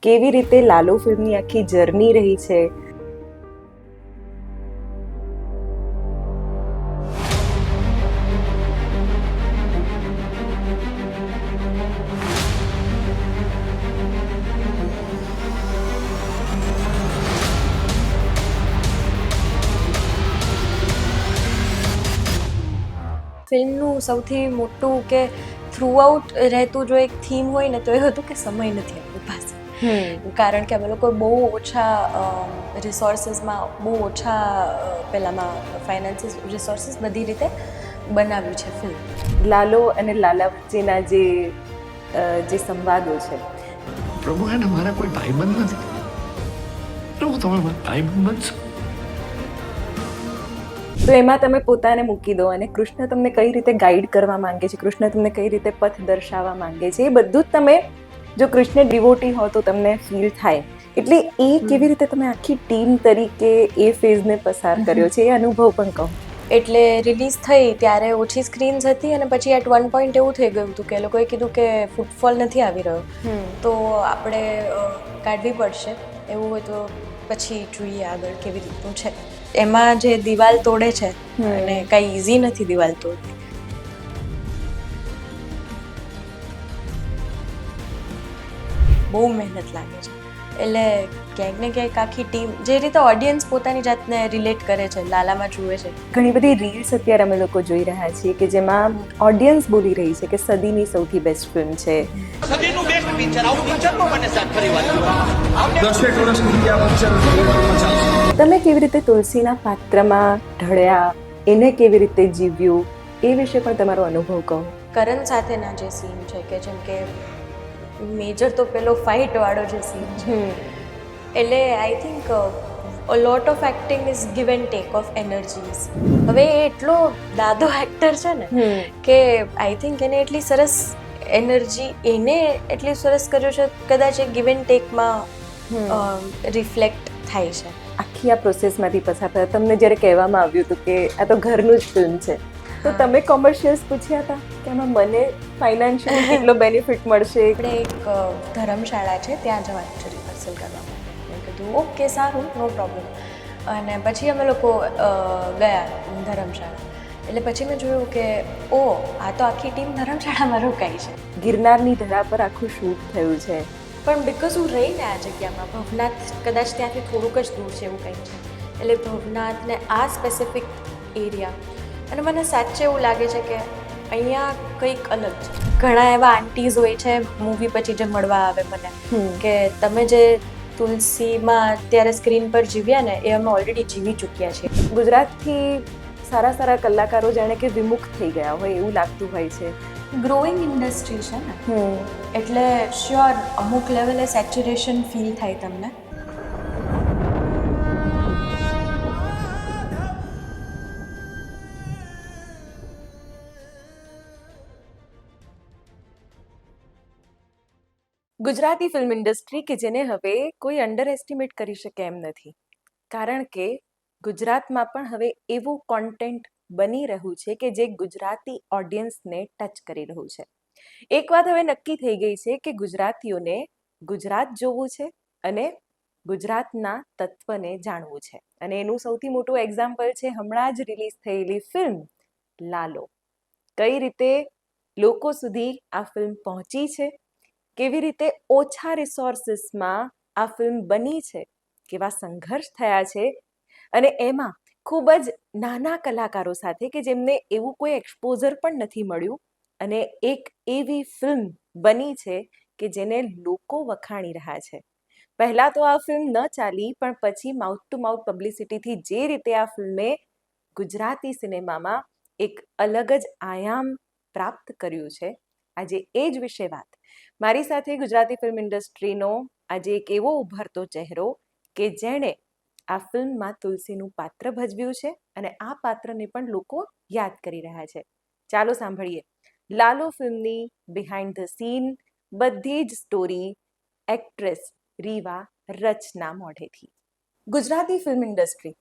કેવી રીતે લાલો ફિલ્મની આખી જર્ની રહી છે. ફિલ્મનું સૌથી મોટું કે થ્રુઆઉટ રહેતું જો એક થીમ હોય ને તો એ હતું કે સમય નથી આપણી પાસે. કારણ કે અમે લોકો બહુ ઓછા રિસોર્સિસમાં બહુ ઓછા પેલામાં ફાઇનાન્સિસ રિસોર્સિસ બધી રીતે બનાવ્યું છે ફિલ્મ. લાલો અને લાલા વચ્ચેના જે સંવાદો છે. પ્રભુ એને મારા કોઈ ભાઈબંધ નથી. પ્રભુ તમે મારા ભાઈબંધ બનશો. તો એમાં તમે પોતાને મૂકી દો અને કૃષ્ણ તમને કઈ રીતે ગાઈડ કરવા માંગે છે, કૃષ્ણ તમને કઈ રીતે પથ દર્શાવવા માંગે છે, એ બધું જ તમે જો કૃષ્ણ ડિવોટી હો તો તમને ફીલ થાય. એટલે એ કેવી રીતે તમે આખી ટીમ તરીકે એ ફેઝને પસાર કર્યો છે, એ અનુભવ પણ કહો. એટલે રિલીઝ થઈ ત્યારે ઓછી સ્ક્રીન્સ હતી અને પછી એટ વન પોઈન્ટ એવું થઈ ગયું હતું કે એ લોકોએ કીધું કે ફૂટફોલ નથી આવી રહ્યો, તો આપણે કાઢવી પડશે. એવું હોય તો પછી જોઈએ આગળ કેવી રીતનું છે. એમાં જે દિવાલ તોડે છે અને કાંઈ ઇઝી નથી દિવાલ તોડવી. બહુ મહેનત લાગે છે. એટલે ક્યાંક ને ક્યાંક આખી ટીમ જે રીતે ઓડિયન્સ પોતાની જાતને રિલેટ કરે છે, લાલામાં જુએ છે. ઘણી બધી રીલ્સ અત્યારે અમે લોકો જોઈ રહ્યા છીએ કે જેમાં ઓડિયન્સ બોલી રહી છે કે સદીની સૌથી બેસ્ટ ફિલ્મ છે. સદીનું બેસ્ટ પિક્ચર આવું પિક્ચર નો બને સાહેબ ફરી વાત. 10 વર્ષ સુધી આ પિક્ચર થિયેટરમાં ચાલશે. તમે કેવી રીતે તુલસીના પાત્રમાં ઢળ્યા, એને કેવી રીતે જીવ્યું, એ વિશે પણ તમારો અનુભવ કહો. કરણ સાથેના જે સીન છે કે જેમ કે મેજર તો પેલો ફાઇટ વાળો જે સીન છે, એટલે I think a lot of acting is give and take off energies. હવે એ એટલો દાદો એક્ટર છે ને કે આઈ થિંક એને એટલી સરસ એનર્જી એને એટલી સરસ કર્યું છે, કદાચ એ ગિવ એન્ડ ટેકમાં રિફ્લેક્ટ થાય છે. આખી આ પ્રોસેસમાંથી પસાર થયા તમને જ્યારે કહેવામાં આવ્યું હતું કે આ તો ઘરનું જ ફિલ્મ છે, તો તમે કોમર્શિયલ્સ પૂછ્યા હતા કે આમાં મને ફાઇનાન્શિયલ કેટલો બેનિફિટ મળશે? આપણે એક ધર્મશાળા છે ત્યાં જવાનું છે રિહર્સલ કરવા માટે. મેં કીધું ઓકે સારું, નો પ્રોબ્લેમ. અને પછી અમે લોકો ગયા ધર્મશાળા. એટલે પછી મેં જોયું કે ઓ આ તો આખી ટીમ ધર્મશાળામાં રોકાઈ છે. ગિરનારની ધરા પર આખું શૂટ થયું છે. પણ બિકોઝ હું રહીને આ જગ્યામાં, ભવનાથ કદાચ ત્યાંથી થોડુંક જ દૂર છે એવું કંઈક છે, એટલે ભવનાથ ને આ સ્પેસિફિક એરિયા, અને મને સાચે એવું લાગે છે કે અહીંયા કંઈક અલગ છે. ઘણા એવા આંટીઝ હોય છે મૂવી પછી જે મળવા આવે મને કે તમે જે તુલસીમાં અત્યારે સ્ક્રીન પર જીવ્યા ને એ અમે ઓલરેડી જીવી ચૂક્યા છીએ. ગુજરાતથી સારા સારા કલાકારો જાણે કે વિમુખ થઈ ગયા હોય એવું લાગતું હોય છે. ગ્રોઈંગ ઇન્ડસ્ટ્રી છે ને, એટલે શ્યોર અમુક લેવલે સેચ્યુરેશન ફીલ થાય તમને. ગુજરાતી ફિલ્મ ઇન્ડસ્ટ્રી કે જેને હવે કોઈ અંડર એસ્ટિમેટ કરી શકે એમ નથી, કારણ કે ગુજરાતમાં પણ હવે એવું કોન્ટેન્ટ બની રહ્યું છે કે જે ગુજરાતી ઓડિયન્સને ટચ કરી રહ્યું છે. એક વાત હવે નક્કી થઈ ગઈ છે કે ગુજરાતીઓને ગુજરાત જોવું છે અને ગુજરાતના તત્વને જાણવું છે, અને એનું સૌથી મોટું એક્ઝામ્પલ છે હમણાં જ રિલીઝ થયેલી ફિલ્મ લાલો. કઈ રીતે લોકો સુધી આ ફિલ્મ પહોંચી છે, કેવી રીતે ઓછા રિસોર્સિસમાં આ ફિલ્મ બની છે, કેવા સંઘર્ષ થયા છે, અને એમાં ખૂબ જ નાના કલાકારો સાથે કે જેમને એવું કોઈ એક્સપોઝર પણ નથી મળ્યું, અને એક એવી ફિલ્મ બની છે કે જેને લોકો વખાણી રહ્યા છે. પહેલાં તો આ ફિલ્મ ન ચાલી, પણ પછી માઉથ ટુ માઉથ પબ્લિસિટીથી જે રીતે આ ફિલ્મે ગુજરાતી સિનેમામાં એક અલગ જ આયામ પ્રાપ્ત કર્યું છે, આજે એ જ વિશે વાત. મારી સાથે ગુજરાતી ફિલ્મ ઇન્ડસ્ટ્રીનો આજે એક એવો ઉભરતો ચહેરો કે જેણે આ ફિલ્મમાં તુલસીનું પાત્ર ભજવ્યું છે અને આ પાત્રને પણ લોકો યાદ કરી રહ્યા છે. ચાલો સાંભળીએ લાલો ફિલ્મની બિહાઇન્ડ ધ સીન બધી જ સ્ટોરી એક્ટ્રેસ રીવા રચના મોઢેથી. ગુજરાતી ફિલ્મ ઇન્ડસ્ટ્રી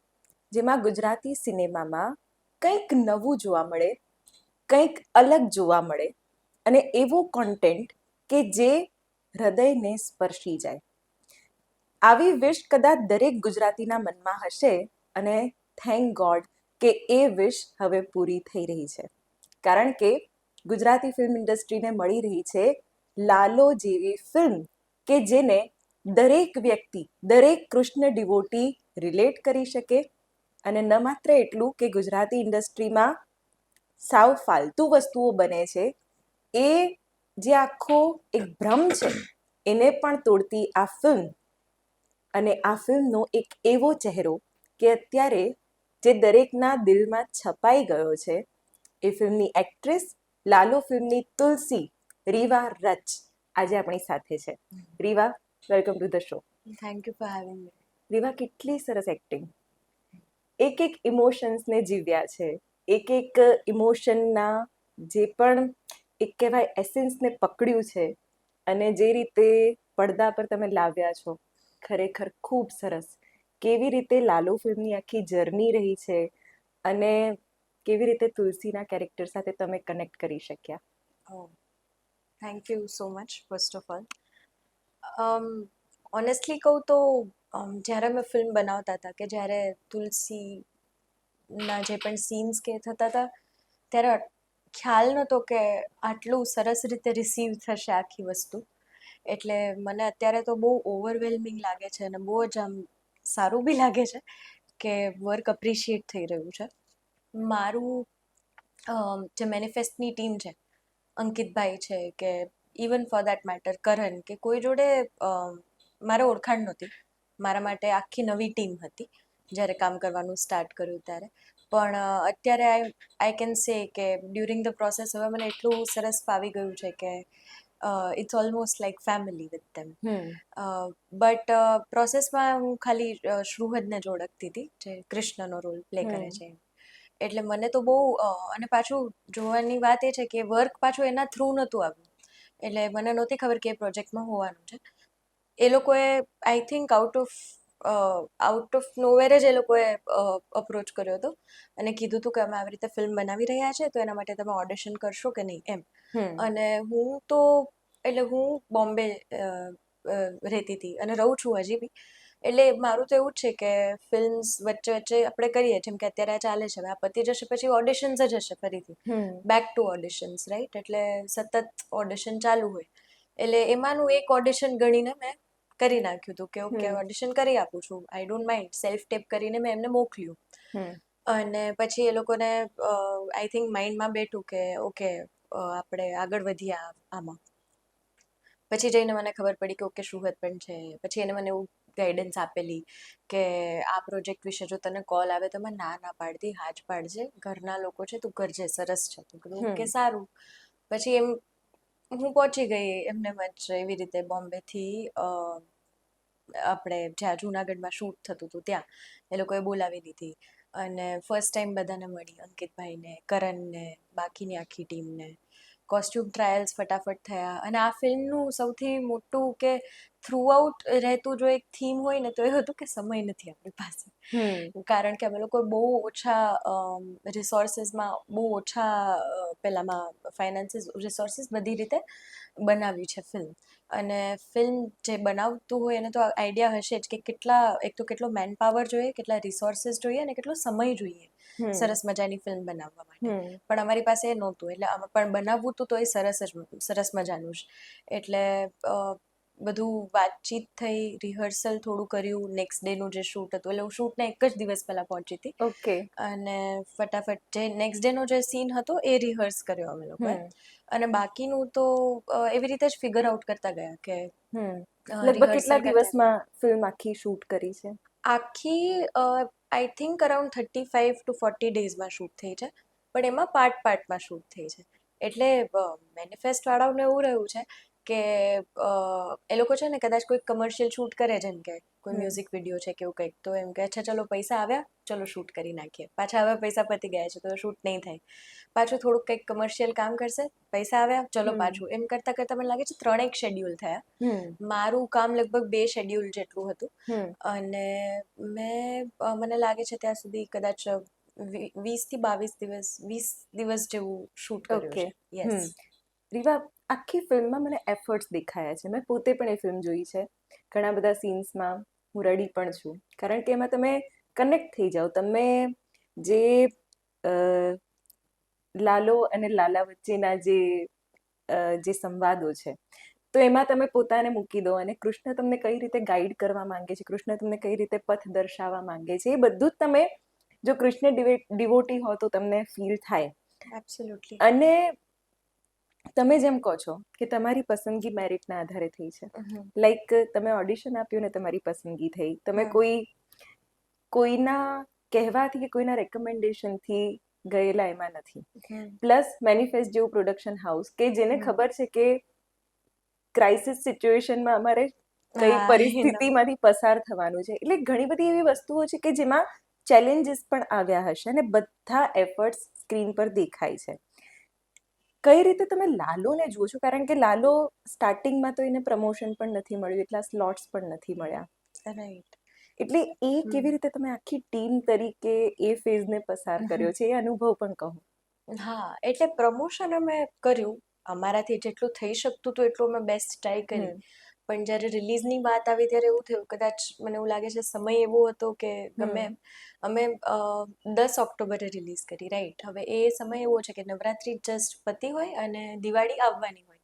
જેમાં ગુજરાતી સિનેમામાં કંઈક નવું જોવા મળે, કંઈક અલગ જોવા મળે, અને એવો કોન્ટેન્ટ કે જે હૃદયને સ્પર્શી જાય. આવી વિશ કદાચ દરેક ગુજરાતીના મનમાં હશે અને થેન્ક ગોડ કે એ વિશ હવે પૂરી થઈ રહી છે, કારણ કે ગુજરાતી ફિલ્મ ઇન્ડસ્ટ્રીને મળી રહી છે લાલો જેવી ફિલ્મ કે જેને દરેક વ્યક્તિ, દરેક કૃષ્ણ ડિવોટી રિલેટ કરી શકે. અને ન માત્ર એટલું કે ગુજરાતી ઇન્ડસ્ટ્રીમાં સાવ ફાલતુ વસ્તુઓ બને છે એ જે આખો એક ભ્રમ છે એને પણ તોડતી આ ફિલ્મ, અને આ ફિલ્મનો એક એવો ચહેરો કે અત્યારે જે દરેકના દિલમાં છપાઈ ગયો છે, એ ફિલ્મની એક્ટ્રેસ, લાલો ફિલ્મની તુલસી રીવા રચ આજે આપણી સાથે છે. Riva, welcome to the show. Thank you for having me. Riva, કેટલી સરસ એક્ટિંગ, એક એક ઇમોશન્સને જીવ્યા છે, એક એક ઇમોશનના જે પણ એક કહેવાય એસેન્સને પકડ્યું છે, અને જે રીતે પડદા પર તમે લાવ્યા છો, ખરેખર ખૂબ સરસ. કેવી રીતે લાલો ફિલ્મની આખી જર્ની રહી છે અને કેવી રીતે તુલસીના કેરેક્ટર સાથે તમે કનેક્ટ કરી શક્યા. Thank you so much first of all. Honestly કહું તો જ્યારે અમે ફિલ્મ બનાવતા હતા, કે જ્યારે તુલસીના જે પણ સીન્સ કે થતા હતા, ત્યારે ખ્યાલ નહોતો કે આટલું સરસ રીતે રિસીવ થશે આખી વસ્તુ. એટલે મને અત્યારે તો બહુ ઓવરવેલ્મિંગ લાગે છે અને બહુ જ આમ સારું બી લાગે છે કે વર્ક અપ્રિશિએટ થઈ રહ્યું છે. મારું જે મેનિફેસ્ટની ટીમ છે, અંકિતભાઈ છે, કે ઇવન ફોર દેટ મેટર કરણ, કે કોઈ જોડે મારે ઓળખાણ નહોતી. મારા માટે આખી નવી ટીમ હતી જ્યારે કામ કરવાનું સ્ટાર્ટ કર્યું ત્યારે. પણ અત્યારે આઈ કેન સે કે ડ્યુરિંગ ધ પ્રોસેસ હવે મને એટલું સરસ ફાવી ગયું છે કે it's almost like family with them. But પ્રોસેસમાં હું ખાલી શ્રુહદને જ ઓળખતી હતી, જે કૃષ્ણનો રોલ પ્લે કરે છે. એટલે મને તો બહુ અને પાછું જોવાની વાત એ છે કે વર્ક પાછું એના થ્રુ નહોતું આવ્યું, એટલે મને નહોતી ખબર કે એ પ્રોજેક્ટમાં હોવાનું છે. એ લોકોએ I think out of nowhere જ એ લોકોએ અપ્રોચ કર્યો હતો અને કીધું હતું કે અમે આવી રીતે ફિલ્મ બનાવી રહ્યા છે, તો એના માટે તમે ઓડિશન કરશો કે નહીં એમ. અને હું બોમ્બે રહેતી હતી અને રહું છું હજી બી. એટલે મારું તો એવું જ છે કે ફિલ્મ્સ વચ્ચે વચ્ચે આપણે કરીએ, જેમ કે અત્યારે ચાલે છે, આ પતી જશે પછી ઓડિશન્સ જ હશે ફરીથી, બેક ટુ ઓડિશન્સ, રાઈટ. એટલે સતત ઓડિશન ચાલુ હોય. એટલે એમાંનું એક ઓડિશન ગણીને મેં કરી નાખ્યું હતું કે ઓકે ઓડિશન કરી આપું છું, I don't mind. Self tape કરીને મેં એમને મોકલ્યું. અને પછી એ લોકોને આઈ થિંક માઇન્ડમાં બેઠું કે ઓકે આપણે આગળ વધીએ આમાં. પછી જઈને મને ખબર પડી કે ઓકે શુહદ પણ છે. પછી એને મને એવું ગાઈડન્સ આપેલી કે આ પ્રોજેક્ટ વિશે જો તને કોલ આવે તો મેં ના પાડતી, હા જ પાડજે, ઘરના લોકો છે, તું કરજે, સરસ છે. તું કીધું ઓકે સારું. પછી હું પહોંચી ગઈ એમને જ એવી રીતે બોમ્બેથી આપણે જ્યાં જુનાગઢમાં શૂટ થતું હતું ત્યાં એ લોકોએ બોલાવી દીધી. અને ફર્સ્ટ ટાઈમ બધાને મળી, અંકિતભાઈને, કરણને, બાકીની આખી ટીમને. કોસ્ટ્યુમ ટ્રાયલ્સ ફટાફટ થયા. અને આ ફિલ્મનું સૌથી મોટું કે થ્રુઆઉટ રહેતું જો એક થીમ હોય ને તો એ હતું કે સમય નથી આપણી પાસે. કારણ કે અમે લોકો બહુ ઓછા રિસોર્સિસમાં, બહુ ઓછા પેલામાં ફાઇનાન્સીસ, રિસોર્સિસ બધી રીતે બનાવી છે ફિલ્મ. અને ફિલ્મ જે બનાવતું હોય એને તો આઈડિયા હશે જ કે કેટલો મેન પાવર જોઈએ, કેટલા રિસોર્સિસ જોઈએ અને કેટલો સમય જોઈએ સરસ મજાની ફિલ્મ બનાવવા માટે. પણ અમારી પાસે એ નહોતું, એટલે પણ બનાવવું હતું તો એ સરસ મજાનું જ. એટલે બધું વાતચીત થઈ, રિહર્સલ થોડું કર્યું, નેક્સ્ટ ડેનું જે શૂટ હતું, એટલે હું શૂટને એક જ દિવસ પહેલાં પહોંચી હતી. ઓકે. અને ફટાફટ જે નેક્સ્ટ ડેનો જે સીન હતો એ રિહર્સ કર્યો અમે લોકોએ. અને બાકીનું તો એવી રીતે જ ફિગર આઉટ કરતા ગયા કે લગભગ કેટલા દિવસમાં ફિલ્મ આખી શૂટ કરી છે? આખી આઈ થિંક અરાઉન્ડ 35 to 40 ડેઝમાં શૂટ થઈ છે, પણ એમાં પાર્ટમાં શૂટ થઈ છે. એટલે મેનિફેસ્ટ વાળાઓને એવું રહ્યું છે કે એ લોકો છે ને કદાચ કોઈ કમર્શિયલ શૂટ કરે, જેમ કે કોઈ મ્યુઝિક વિડીયો છે કે એવું કંઈક, તો એમ કે અચ્છા ચલો પૈસા આવ્યા, ચલો શૂટ કરી નાખીએ. પાછા હવે પૈસા પતી ગયા છે તો શૂટ નહીં થાય. પાછું થોડુંક કંઈક કમર્શિયલ કામ કરશે, પૈસા આવ્યા, ચલો પાછું. એમ કરતાં કરતાં મને લાગે છે 3 શેડ્યુલ થયા. મારું કામ લગભગ 2 શેડ્યુલ જેટલું હતું. અને મને લાગે છે ત્યાં સુધી કદાચ 20 થી 22 દિવસ જેવું શૂટ કર્યું છે. યસ. રીવા, આખી ફિલ્મમાં મને એફર્ટ્સ દેખાયા છે. મેં પોતે પણ એ ફિલ્મ જોઈ છે. ઘણા બધા સીન્સમાં હું રડી પણ છું, કારણ કે એમાં તમે કનેક્ટ થઈ જાઓ. તમે જે અ, લાલો અને લાલા વચ્ચેના જે સંવાદો છે, તો એમાં તમે પોતાને મૂકી દો, અને કૃષ્ણ તમને કઈ રીતે ગાઈડ કરવા માંગે છે, કૃષ્ણ તમને કઈ રીતે પથ દર્શાવવા માંગે છે, એ બધું જ તમે જો કૃષ્ણ ડિવોટી હો તો તમને ફીલ થાય. એબ્સોલ્યુટલી. અને તમે જેમ કહો છો કે તમારી પસંદગી મેરિટના આધારે થઈ છે, લાઈક તમે ઓડિશન આપ્યું ને તમારી પસંદગી થઈ, તમે કોઈના કહેવાથી કે કોઈના રેકમેન્ડેશનથી ગયેલા એમાં નથી. પ્લસ મેનિફેસ્ટ જેવું પ્રોડક્શન હાઉસ કે જેને ખબર છે કે ક્રાઇસિસ સિચ્યુએશનમાં અમારે કઈ પરિસ્થિતિમાંથી પસાર થવાનું છે, એટલે ઘણી બધી એવી વસ્તુઓ છે કે જેમાં ચેલેન્જીસ પણ આવ્યા હશે અને બધા એફર્ટ્સ સ્ક્રીન પર દેખાય છે. કઈ રીતે તમે લાલોને જુઓ છો? કારણ કે લાલો સ્ટાર્ટિંગમાં તો એને પ્રમોશન પણ નથી મળ્યું, એટલા સ્લોટ્સ પણ નથી મળ્યા, રાઈટ. એટલે એ કેવી રીતે તમે આખી ટીમ તરીકે એ ફેઝને પસાર કર્યો છે, એ અનુભવ પણ કહો. હા, એટલે પ્રમોશન અમે કર્યું, અમારાથી જેટલું થઈ શકતું હતું એટલું અમે બેસ્ટ ટ્રાય કરી. પણ જ્યારે રિલીઝની વાત આવી ત્યારે એવું થયું, કદાચ મને એવું લાગે છે સમય એવો હતો કે ગમે એમ અમે 10 ઓક્ટોબરે રિલીઝ કરી, રાઈટ. હવે એ સમય એવો છે કે નવરાત્રી જસ્ટ પતી હોય અને દિવાળી આવવાની હોય,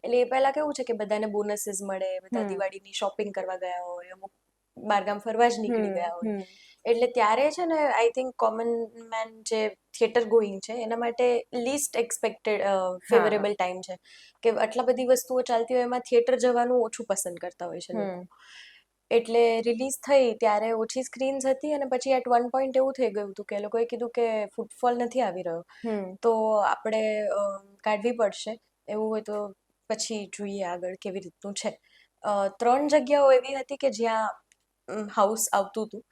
એટલે એ પહેલા કેવું છે કે બધાને બોનસીસ મળે, બધા દિવાળીની શોપિંગ કરવા ગયા હોય, અમુક બહારગામ ફરવા જ નીકળી ગયા હોય, એટલે ત્યારે છે ને આઈ થિંક કોમન મેન જે થિયેટર ગોઈંગ છે એના માટે લીસ્ટ એક્સપેક્ટેડ ફેવરેબલ ટાઈમ છે કે આટલા બધી વસ્તુઓ ચાલતી હોય એમાં થિયેટર જવાનું ઓછું પસંદ કરતા હોય છે લોકો. એટલે રિલીઝ થઈ ત્યારે ઓછી સ્ક્રીન્સ હતી, અને પછી એટ વન પોઈન્ટ એવું થઈ ગયું હતું કે એ લોકોએ કીધું કે ફૂટફોલ નથી આવી રહ્યો, તો આપણે કાઢવી પડશે, એવું હોય તો પછી જોઈએ આગળ કેવી રીતનું છે. 3 જગ્યાઓ એવી હતી કે જ્યાં હાઉસ આવતું હતું,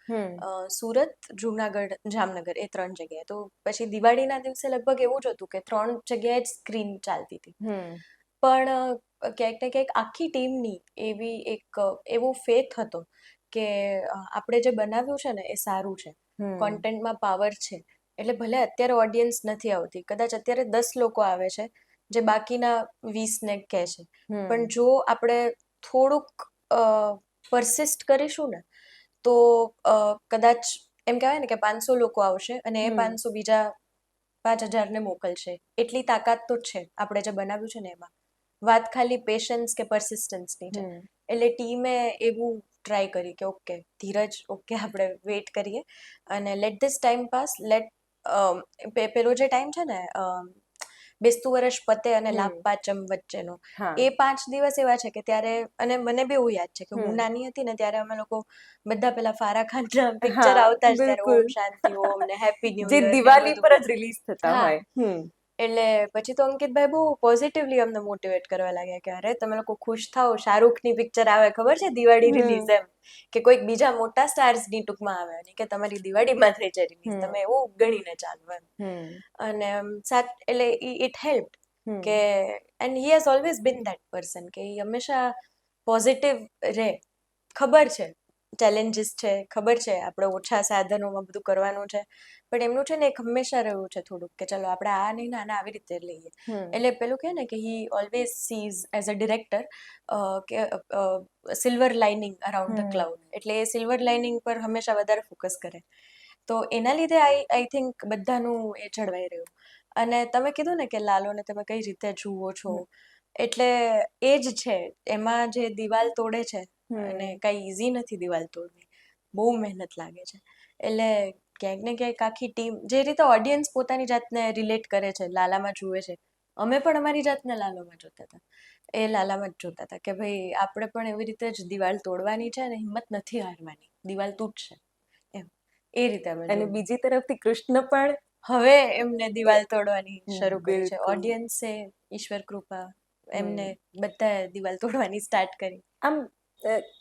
સુરત, જુનાગઢ, જામનગર, એ 3 જગ્યાએ. તો પછી દિવાળીના દિવસે લગભગ એવું જ હતું કે 3 જગ્યાએ જ સ્ક્રીન ચાલતી હતી. પણ ક્યાંક ને ક્યાંક આખી ટીમની એવો ફેથ હતો કે આપણે જે બનાવ્યું છે ને એ સારું છે, કોન્ટેન્ટમાં પાવર છે, એટલે ભલે અત્યારે ઓડિયન્સ નથી આવતી, કદાચ અત્યારે 10 લોકો આવે છે જે બાકીના 20ને કહે છે, પણ જો આપણે થોડુંક પરસિસ્ટ કરીશું ને તો કદાચ એમ કહેવાય ને કે 500 લોકો આવશે અને એ 500 બીજા 5000ને મોકલશે, એટલી તાકાત તો છે આપણે જે બનાવ્યું છે ને એમાં. વાત ખાલી પેશન્સ કે પરસિસ્ટન્સની છે. એટલે ટીમે એવું ટ્રાય કરી કે ઓકે ધીરજ, ઓકે આપણે વેઇટ કરીએ અને લેટ ધીસ ટાઈમ પાસ, પેલો જે ટાઈમ છે ને બેસતું વર્ષ પતે અને લાભ પાંચમ વચ્ચેનો, એ 5 દિવસ એવા છે કે ત્યારે, અને મને બી એવું યાદ છે કે હું નાની હતી ને ત્યારે અમે લોકો બધા પેલા ફારા ખાનના પિક્ચર આવતા જ ત્યારે ઓમ શાંતિ ઓમ ને હેપી ન્યૂ યર, જે દિવાળી પર જ રિલીઝ થતા હોય. એટલે પછી તો અંકિતભાઈ બહુ પોઝિટિવલી અમને મોટિવેટ કરવા લાગ્યા કે અરે તમે લોકો ખુશ થાઓ, શાહરૂખની પિક્ચર આવે ખબર છે દિવાળી રિલીઝ, એમ કે કોઈક બીજા મોટા સ્ટાર્સની ટૂંકમાં આવે, અને કે તમારી દિવાળીમાં થઈ છે રિલીઝ, તમે એવું ગણીને ચાલો એમ. અને એટલે ઇટ હેલ્પ કે, and he has always bin that person કે એ હંમેશા પોઝિટિવ રહે. ખબર છે ચેલેન્જીસ છે, ખબર છે આપણે ઓછા સાધનોમાં બધું કરવાનું છે, પણ એમનું છે ને એક હંમેશા રહ્યું છે થોડુંક કે ચલો આપણે આ નહીં ને આને આવી રીતે લઈએ. એટલે પેલું કહે ને કે he always sees as a director કે silver lining around the cloud, એટલે એ સિલ્વર લાઇનિંગ પર હંમેશા વધારે ફોકસ કરે. તો એના લીધે આઈ થિંક બધાનું એ જળવાઈ રહ્યું. અને તમે કીધું ને કે લાલોને તમે કઈ રીતે જુઓ છો, એટલે એ જ છે, એમાં જે દિવાલ તોડે છે, અને કાંઈ ઇઝી નથી દિવાલ તોડવી, બહુ મહેનત લાગે છે. એટલે ક્યાંક ને ક્યાંક આખી ટીમ, જે રીતે ઓડિયન્સ પોતાની જાતને રિલેટ કરે છે, લાલામાં જુએ છે, અમે પણ અમારી જાતને લાલામાં જોતા હતા, એ લાલામાં જ જોતા હતા કે ભાઈ આપણે પણ એવી રીતે જ દિવાલ તોડવાની છે અને હિંમત નથી હારવાની, દિવાલ તૂટશે એમ, એ રીતે અમે. અને બીજી તરફથી કૃષ્ણ પણ હવે એમને દિવાલ તોડવાની શરૂ કરી છે, ઓડિયન્સે ઈશ્વર કૃપા એમને બધા દિવાલ તોડવાની સ્ટાર્ટ કરી. આમ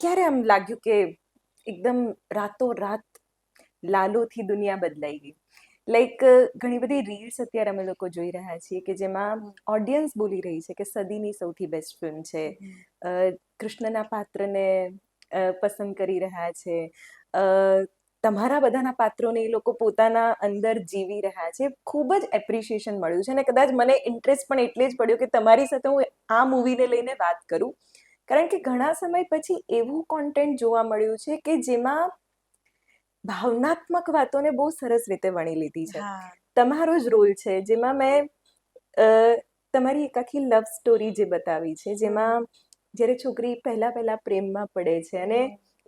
ક્યારે આમ લાગ્યું કે એકદમ રાતોરાત લાલોથી દુનિયા બદલાઈ ગઈ? લાઈક ઘણી બધી રીલ્સ અત્યારે અમે લોકો જોઈ રહ્યા છીએ કે જેમાં ઓડિયન્સ બોલી રહી છે કે સદીની સૌથી બેસ્ટ ફિલ્મ છે, કૃષ્ણના પાત્રને પસંદ કરી રહ્યા છે, તમારા બધાના પાત્રોને એ લોકો પોતાના અંદર જીવી રહ્યા છે. ખૂબ જ એપ્રિશિએશન મળ્યું છે, અને કદાચ મને ઇન્ટરેસ્ટ પણ એટલે જ પડ્યો કે તમારી સાથે હું આ મૂવીને લઈને વાત કરું, કારણ કે ઘણા સમય પછી એવું કોન્ટેન્ટ જોવા મળ્યું છે કે જેમાં ભાવનાત્મક વાતોને બહુ સરસ રીતે વણી લીધી છે. હા તમારો જ રોલ છે જેમાં મેં અ, તમારી એક આખી લવ સ્ટોરી જે બતાવી છે, જેમાં જ્યારે છોકરી પહેલા પ્રેમમાં પડે છે અને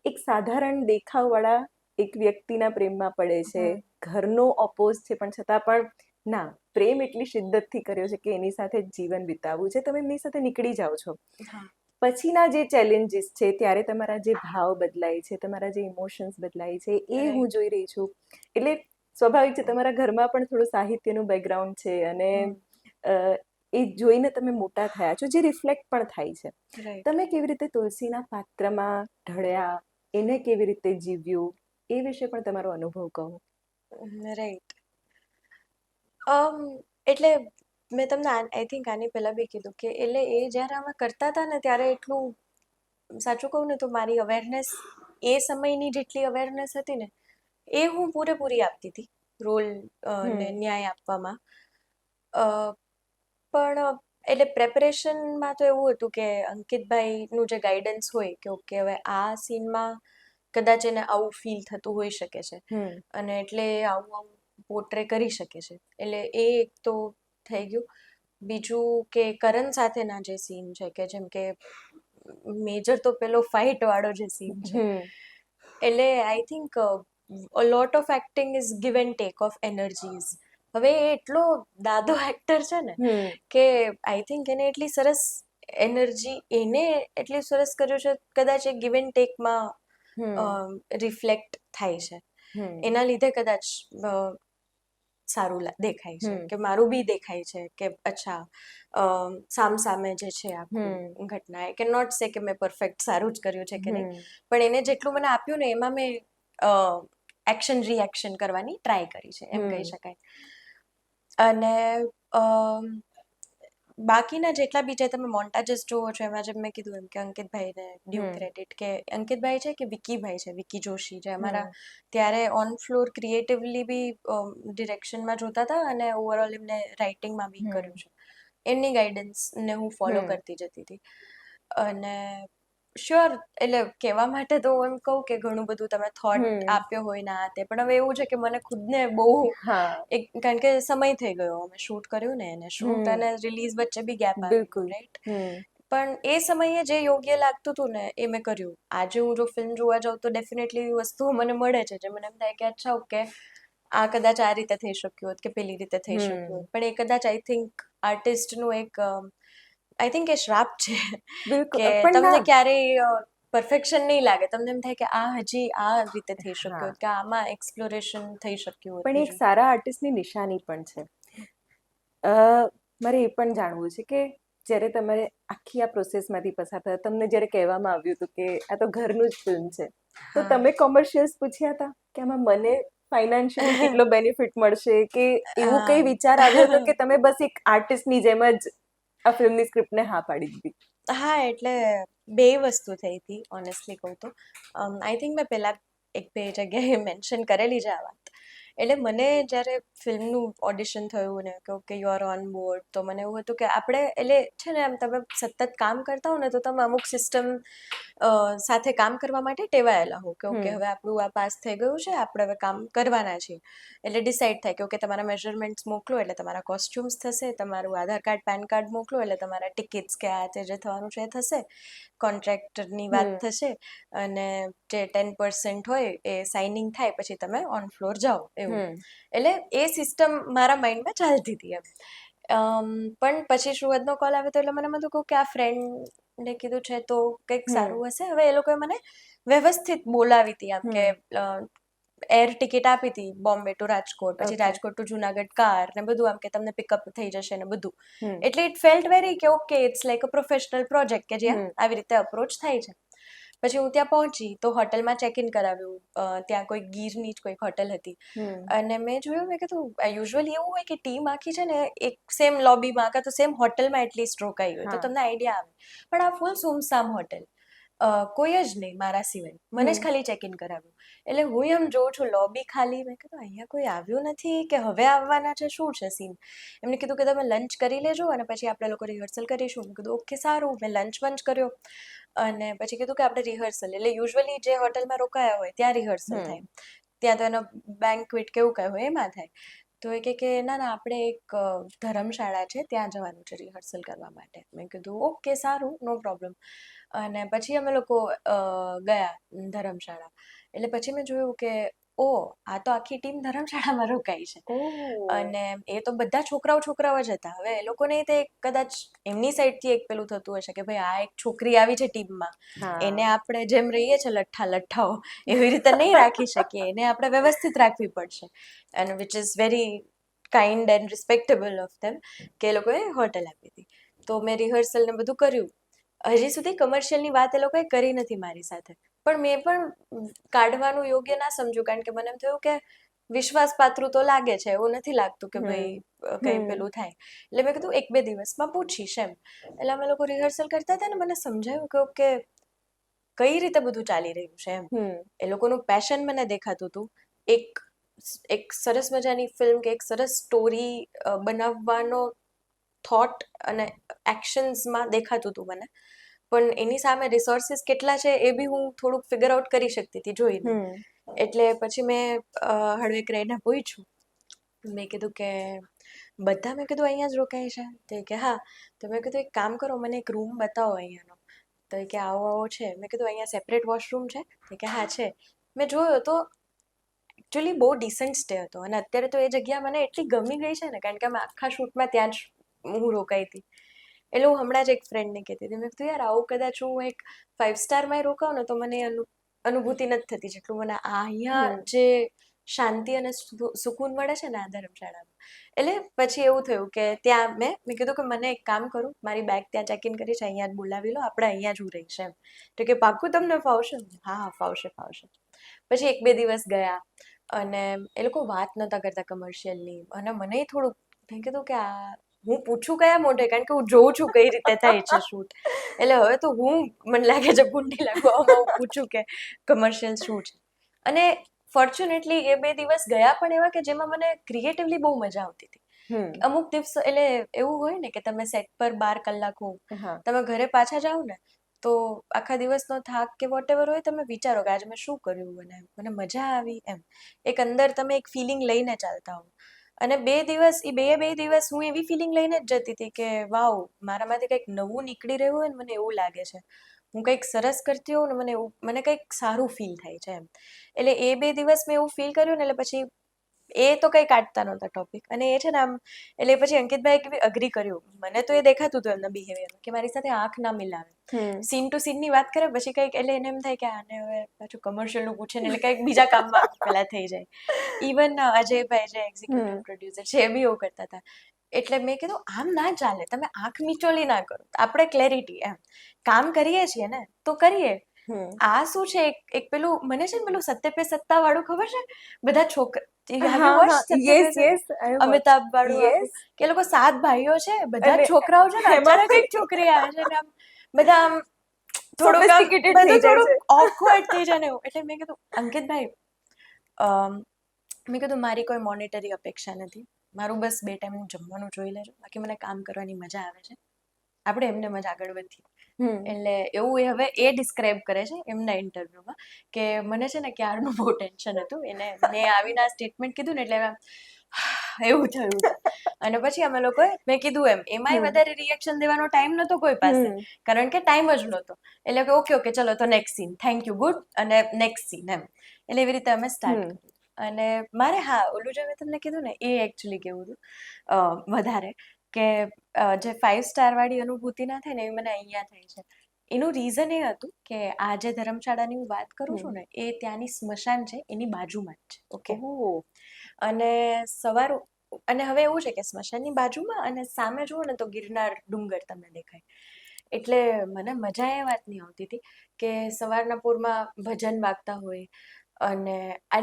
એક સાધારણ દેખાવવાળા એક વ્યક્તિના પ્રેમમાં પડે છે, ઘરનો ઓપોઝ છે પણ છતાં પણ ના, પ્રેમ એટલી શિદ્દતથી કર્યો છે કે એની સાથે જ જીવન વિતાવવું છે, તમે એમની સાથે નીકળી જાઓ છો. હા પછીના જે ચેલેન્જીસ છે ત્યારે તમારા જે ભાવ બદલાય છે, તમારા જે ઇમોશન્સ બદલાય છે, એ હું જોઈ રહી છું. એટલે સ્વાભાવિક છે તમારા ઘરમાં પણ થોડું સાહિત્યનું બેકગ્રાઉન્ડ છે અને અ, એ જોઈને તમે મોટા થયા છો, જે રિફ્લેક્ટ પણ થાય છે. રાઈટ તમે કેવી રીતે તુલસીના પાત્રમાં ઢળ્યા, એને કેવી રીતે જીવ્યું, એ વિશે પણ તમારો અનુભવ કહો. રાઈટ એટલે મેં તમને આઈ થિંક આની પહેલાં બી કીધું કે એટલે એ જ્યારે આમાં કરતા હતા ને ત્યારે એટલું સાચું કહું ને તો મારી અવેરનેસ એ સમયની જેટલી અવેરનેસ હતી ને એ હું પૂરેપૂરી આપતી હતી રોલ ને ન્યાય આપવામાં. અ, પણ એટલે પ્રેપરેશનમાં તો એવું હતું કે અંકિતભાઈનું જે ગાઈડન્સ હોય કે ઓકે હવે આ સીનમાં કદાચ એને આવું ફીલ થતું હોઈ શકે છે અને એટલે આવું આવું પોર્ટ્રે કરી શકે છે, એટલે એ એક તો થઈ ગયું. બીજું કે કરણ સાથેના જે સીન છે કે જેમ કે મેજર તો પેલો ફાઇટ વાળો જે સીન છે, એટલે I think a lot of acting is give and take off energies. હવે એ એટલો દાદો એક્ટર છે ને કે આઈ થિંક એને એટલી સરસ એનર્જી એને એટલી સરસ કર્યું છે, કદાચ એ ગિવ એન્ડ ટેકમાં રિફ્લેક્ટ થાય છે, એના લીધે કદાચ સારું દેખાય છે કે મારું બી દેખાય છે કે અચ્છા સામે જે છે આખું ઘટના, આઈ કેન નોટ સે કે મેં પરફેક્ટ સારું જ કર્યું છે કે નહીં, પણ એને જેટલું મને આપ્યું ને એમાં મેં એક્શન રિએક્શન કરવાની ટ્રાય કરી છે એમ કહી શકાય. અને બાકીના જેટલા બી જે તમે મોન્ટાજીસ જુઓ છો એમાં જેમ મેં કીધું એમ કે અંકિતભાઈને ડ્યુ ક્રેડિટ કે અંકિતભાઈ છે કે વિકીભાઈ છે, વિકી જોશી, જે અમારા ત્યારે ઓન ફ્લોર ક્રિએટિવલી બી ડિરેક્શનમાં જોતા હતા અને ઓવરઓલ એમને રાઇટિંગમાં બી કર્યું છે. એમની ગાઈડન્સને હું ફોલો કરતી જતી હતી. અને શ્યોર એટલે કહેવા માટે તો એમ કહું કે ઘણું બધું તમે થોટ આપ્યો હોય ને આ તે, પણ હવે એવું છે કે મને ખુદને બહુ એક કારણ કે સમય થઈ ગયો, અમે શૂટ કર્યું ને એને શૂટ અને રિલીઝ વચ્ચે બી ગેપ આવી ગયો, રાઈટ. પણ એ સમયે જે યોગ્ય લાગતું હતું ને એ મેં કર્યું. આજે હું જો ફિલ્મ જોવા જાઉં તો ડેફિનેટલી એવી વસ્તુઓ મને મળે છે જે મને એમ થાય કે અચ્છા ઓકે આ કદાચ આ રીતે થઈ શક્યું હોત કે પેલી રીતે થઈ શક્યું હોત, પણ એ કદાચ આઈ થિંક આર્ટિસ્ટનું એક આઈ થિંક એ શ્રાપ છે કે તમને ક્યારેય પરફેક્શન નહીં લાગે, તમને એમ થાય કે આ હજી આ રીતે થઈ શક્યું હોત કે આમાં એક્સપ્લોરેશન થઈ શક્યું હોત. પણ એક સારા આર્ટિસ્ટની નિશાની પણ છે. મારે એ પણ જાણવું છે કે જ્યારે તમારે આખી આ પ્રોસેસમાંથી પસાર થયા, તમને જ્યારે કહેવામાં આવ્યું હતું કે આ તો ઘરનું જ ફિલ્મ છે, તો તમે કોમર્શિયલ્સ પૂછ્યા હતા કે આમાં મને ફાઇનાન્શિયલી કેટલો બેનિફિટ મળશે, કે એવું કઈ વિચાર આવ્યો હતો કે તમે બસ એક આર્ટિસ્ટની જેમ જ આ ફિલ્મની સ્ક્રિપ્ટને હા પાડી દીધી? હા, એટલે બે વસ્તુ થઈ હતી ઓનેસ્ટલી કહું તો. આઈ થિંક મેં પહેલાં એક બે જગ્યાએ મેન્શન કરેલી છે આ વાત. એટલે મને જ્યારે ફિલ્મનું ઓડિશન થયું ને કે okay you are on board, તો મને એવું હતું કે આપણે એટલે છે ને એમ તમે સતત કામ કરતા હો ને તો તમે અમુક સિસ્ટમ સાથે કામ કરવા માટે ટેવાયેલા હો કે ઓકે હવે આપણું આ પાસ થઈ ગયું છે, આપણે હવે કામ કરવાના છીએ. એટલે ડિસાઇડ થાય કે ઓકે તમારા મેઝરમેન્ટ્સ મોકલો એટલે તમારા કોસ્ચ્યુમ્સ થશે, તમારું આધાર કાર્ડ પેન કાર્ડ મોકલો એટલે તમારા ટિકિટ્સ કે આ તે જે થવાનું છે એ થશે, કોન્ટ્રાક્ટરની વાત થશે અને જે 10% હોય એ સાઇનિંગ થાય પછી તમે ઓન ફ્લોર જાઓ એવું. એટલે એ સિસ્ટમ મારા માઇન્ડમાં ચાલતી હતી એમ. પણ પછી સુરતનો કોલ આવ્યો તો એટલે મને બધું કહું કે આ ફ્રેન્ડને કીધું છે તો કંઈક સારું હશે. હવે એ લોકોએ મને વ્યવસ્થિત બોલાવી હતી આમ કે એર ટિકિટ આપી હતી બોમ્બે ટુ રાજકોટ, પછી રાજકોટ ટુ જુનાગઢ કાર ને બધું, આમ કે તમને પિકઅપ થઈ જશે ને બધું. એટલે ઇટ ફેલ્ટ વેરી કે okay it's like a professional project કે જ્યાં આવી રીતે અપ્રોચ થાય છે. પછી હું ત્યાં પહોંચી તો હોટલમાં ચેક ઇન કરાવ્યું, ત્યાં કોઈ ગીરની જ કોઈક હોટલ હતી અને મેં જોયું, મેં કીધું યુઝ્યુઅલી એવું હોય કે ટીમ આખી છે ને એક સેમ લોબીમાં કાં તો સેમ હોટલમાં એટલીસ્ટ રોકાઈ હોય તો તમને આઈડિયા આવે, પણ આ ફૂલ સુમસામ હોટેલ. કોઈ જ નહીં મારા સિવાય, મને જ ખાલી ચેક ઇન કરાવ્યું. એટલે હું એમ જોઉં છું લોબી ખાલી, મેં કીધું અહીંયા કોઈ આવ્યું નથી કે હવે આવવાના છે, શું છે સીન. એમને કીધું કે તમે લંચ કરી લેજો અને પછી આપણે લોકો રિહર્સલ કરીશું. મેં કીધું ઓકે સારું. મેં લંચ કર્યો અને પછી કીધું કે આપણે રિહર્સલ, એટલે યુઝ્યુઅલી જે હોટલમાં રોકાયા હોય ત્યાં રિહર્સલ થાય, ત્યાં તો એનો બેન્ક્વેટ કેવું કહે હોય એમાં થાય. તો એ કે ના ના આપણે એક ધર્મશાળા છે ત્યાં જવાનું છે રિહર્સલ કરવા માટે. મેં કીધું ઓકે સારું, નો પ્રોબ્લેમ. અને પછી અમે લોકો ગયા ધર્મશાળા. એટલે પછી મેં જોયું કે ઓ આ તો આખી ટીમ ધર્મશાળામાં રોકાઈ છે. અને એ તો બધા છોકરાઓ જ હતા. હવે એ લોકોને તે કદાચ એમની સાઈડથી એક પેલું થતું હશે કે ભાઈ આ એક છોકરી આવી છે ટીમમાં, એને આપણે જેમ રહીએ છીએ લઠ્ઠાઓ એવી રીતે નહીં રાખી શકીએ, એને આપણે વ્યવસ્થિત રાખવી પડશે. And which is very kind and respectable of them કે એ લોકોએ હોટલ આપી હતી. તો મેં રિહર્સલ ને બધું કર્યું. હજી સુધી કમર્શિયલની વાત એ લોકોએ કરી નથી મારી સાથે, પણ મેં પણ કાઢવાનું યોગ્ય ના સમજ્યું, કારણ કે મને એમ થયું કે વિશ્વાસપાત્ર તો લાગે છે, એવું નથી લાગતું કે ભાઈ કઈ પેલું થાય. એટલે મેં કીધું 1-2 દિવસમાં પૂછીશ એમ. એટલે અમે લોકો રિહર્સલ કરતા હતા ને મને સમજાયું કે ઓકે કઈ રીતે બધું ચાલી રહ્યું છે એમ. એ લોકોનું પેશન મને દેખાતું હતું. એક સરસ મજાની ફિલ્મ કે એક સરસ સ્ટોરી બનાવવાનો થોટ અને એક્શન્સમાં દેખાતું હતું મને, પણ એની સામે રિસોર્સિસ કેટલા છે એ બી હું થોડુંક ફિગર આઉટ કરી શકતી હતી જોઈને. એટલે પછી મેં હળવેક રહીને પૂછ્યું. મેં કીધું કે બધા, મેં કીધું અહીંયા જ રોકાય છે? તો કે હા. તો મેં કીધું એક કામ કરો, મને એક રૂમ બતાવો અહીંયાનો. તો કે આવો છે. મેં કીધું અહીંયા સેપરેટ વોશરૂમ છે? તો કે હા છે. મેં જોયો તો એકચ્યુઅલી બહુ ડિસન્ટ સ્ટે હતો, અને અત્યારે તો એ જગ્યા મને એટલી ગમી ગઈ છે ને, કારણ કે અમે આખા શૂટમાં ત્યાં જ હું રોકાઈ હતી. એટલે હું હમણાં જ એક ફ્રેન્ડને કહેતી હતી, મેં કીધું યાર આવું કદાચ હું એક 5 સ્ટારમાં રોકાઉં ને તો મને અનુભૂતિ નથી થતી જેટલું મને અહીંયા જે શાંતિ અને સુકૂન મળે છે ને આ ધર્મશાળામાં. એટલે પછી એવું થયું કે ત્યાં મેં કીધું કે મને એક કામ કરું, મારી બેગ ત્યાં ચેક ઇન કરી છે, અહીંયા જ બોલાવી લો, આપણે અહીંયા જ હું રહીશ એમ. તો કે પાક્કું તમને ફાવશે? હા ફાવશે. પછી 1-2 દિવસ ગયા અને એ લોકો વાત નહોતા કરતા કમર્શિયલની, અને મને થોડુંક મેં કીધું કે આ હું પૂછું કયા મોઢે, કારણ કે હું જોઉં છું કઈ રીતે થાય છે શૂટ. એટલે હવે તો મને લાગે છે કુંડી લાગવામાં હું પૂછું કે કમર્શિયલ શું છે. અને ફોર્ચ્યુનેટલી એ 2 દિવસ ગયા પણ એવા કે જેમાં મને ક્રિએટિવલી બહુ મજા આવતી હતી. અમુક દિવસો એટલે એવું હોય ને કે તમે સેટ પર 12 કલાક હો, તમે ઘરે પાછા જાઓ ને તો આખા દિવસનો થાક કે વોટેવર હોય, તમે વિચારો કે આજે મેં શું કર્યું અને મને મજા આવી એમ. એક અંદર તમે એક ફિલિંગ લઈને ચાલતા હો. અને 2 દિવસ એ બે દિવસ હું એવી ફિલિંગ લઈને જ જતી હતી કે વાવ, મારામાંથી કંઈક નવું નીકળી રહ્યું હોય ને મને એવું લાગે છે, હું કંઈક સરસ કરતી હોઉં ને મને કંઈક સારું ફીલ થાય છે એમ. એટલે એ 2 દિવસ મેં એવું ફીલ કર્યું ને, એટલે પછી એ તો કંઈ કાઢતા નહોતા ટોપિક. અને એ છે ને આમ, એટલે પછી અંકિતભાઈ બી અગ્રી કર્યું. મને તો એ દેખાતું હતું એમના બિહેવિયર કે મારી સાથે આંખ ના મિલાવે, સીન ટુ સીનની વાત કરે પછી કંઈક, એટલે એને એમ થાય કે આને હવે પાછું કમર્શિયલનું પૂછે ને એટલે કંઈક બીજા કામમાં પેલા થઈ જાય. ઇવન અજયભાઈ જે એક્ઝિક્યુટિવ પ્રોડ્યુસર છે એ બી એવું કરતા હતા. એટલે મેં કીધું આમ ના ચાલે, તમે આંખ મીચોલી ના કરો, આપણે ક્લેરિટી એમ. કામ કરીએ છીએ ને તો કરીએ. આ શું છે એક પેલું મને છે ને પેલું સત્ય પે સત્તા વાળું ખબર છે? બધા અમિતાભ વાળું કે લોકો 7 ભાઈઓ છે, બધા છોકરાઓ છે ને, અચાનક એક છોકરી આવે છે ને આમ બધા આમ થોડુંક ઓકવર્ડ થઈ જાય ને એવું. એટલે મેં કીધું અંકિતભાઈ, મેં કીધું મારી કોઈ મોનેટરી અપેક્ષા નથી, મારું બસ 2 ટાઈમનું જમવાનું જોઈ લેજો, બાકી મને કામ કરવાની મજા આવે છે, આપણે એમને જ આગળ વધીએ. એટલે એવું એ હવે એ ડિસ્ક્રાઇબ કરે છે એમના ઇન્ટરવ્યુમાં કે મને છે ને ક્યારનું બહુ ટેન્શન હતું, મેં આવીને આ સ્ટેટમેન્ટ કીધું ને એટલે એવું થયું. અને પછી અમે લોકોએ, મેં કીધું એમાંય વધારે રિએક્શન દેવાનો ટાઈમ નહોતો કોઈ પાસે, કારણ કે ટાઈમ જ નહોતો. એટલે કે ઓકે ચલો તો next scene, thank you, good, અને નેક્સ્ટ સીન એમ. એટલે એવી રીતે અમે સ્ટાર્ટ કર્યું. અને મારે ઓલું જે મેં તમને કીધું ને એ એકચ્યુઅલી કેવું હતું વધારે કે જે 5 સ્ટાર વાળી અનુભૂતિ ના થાય ને એ મને અહીંયા થાય છે. એનું રીઝન એ હતું કે આ જે ધર્મશાળાની હું વાત કરું છું ને એ ત્યાંની સ્મશાન છે એની બાજુમાં જ છે. ઓકે. અને અને હવે એવું છે કે સ્મશાનની બાજુમાં અને સામે જુઓ ને તો ગિરનાર ડુંગર તમને દેખાય. એટલે મને મજા એ વાતની આવતી હતી કે સવારના પોરમાં ભજન વાગતા હોય, અને આ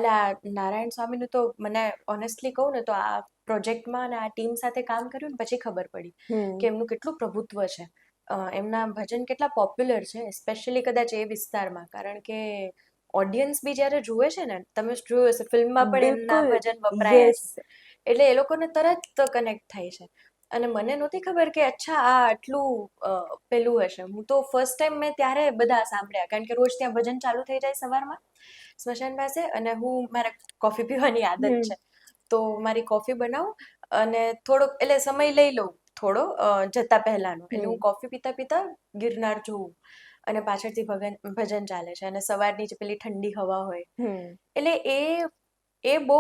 નારાયણ સ્વામીનું તો મને ઓનેસ્ટલી કહું ને તો આ પ્રોજેક્ટમાં અને આ ટીમ સાથે કામ કર્યું ને પછી ખબર પડી કે એમનું કેટલું પ્રભુત્વ છે એમના ભજન કેટલા પોપ્યુલર છે, સ્પેશિયલી કદાચ એ વિસ્તારમાં, કારણ કે ઓડિયન્સ બી જ્યારે જુએ છે ને, તમે જોયું હશે ફિલ્મમાં પણ એમના બિલકુલ, ભજન વપરાયા યસ. છે, એટલે એ લોકોને તરત કનેક્ટ થાય છે. અને મને નહોતી ખબર કે અચ્છા આ આટલું પેલું હશે. હું તો ફર્સ્ટ ટાઈમ મેં ત્યારે બધા સાંભળ્યા, કારણ કે રોજ ત્યાં ભજન ચાલુ થઈ જાય સવારમાં સ્મશાન પાસે, અને મારે કોફી પીવાની આદત હમ. છે, તો મારી કોફી બનાવું અને થોડોક એટલે સમય લઈ લઉં થોડો જતા પહેલાનો, એટલે હું કોફી પીતા પીતા ગિરનાર જોઉં અને પાછળથી ભજન ચાલે છે અને સવારની જે પેલી ઠંડી હવા હોય, એટલે એ બહુ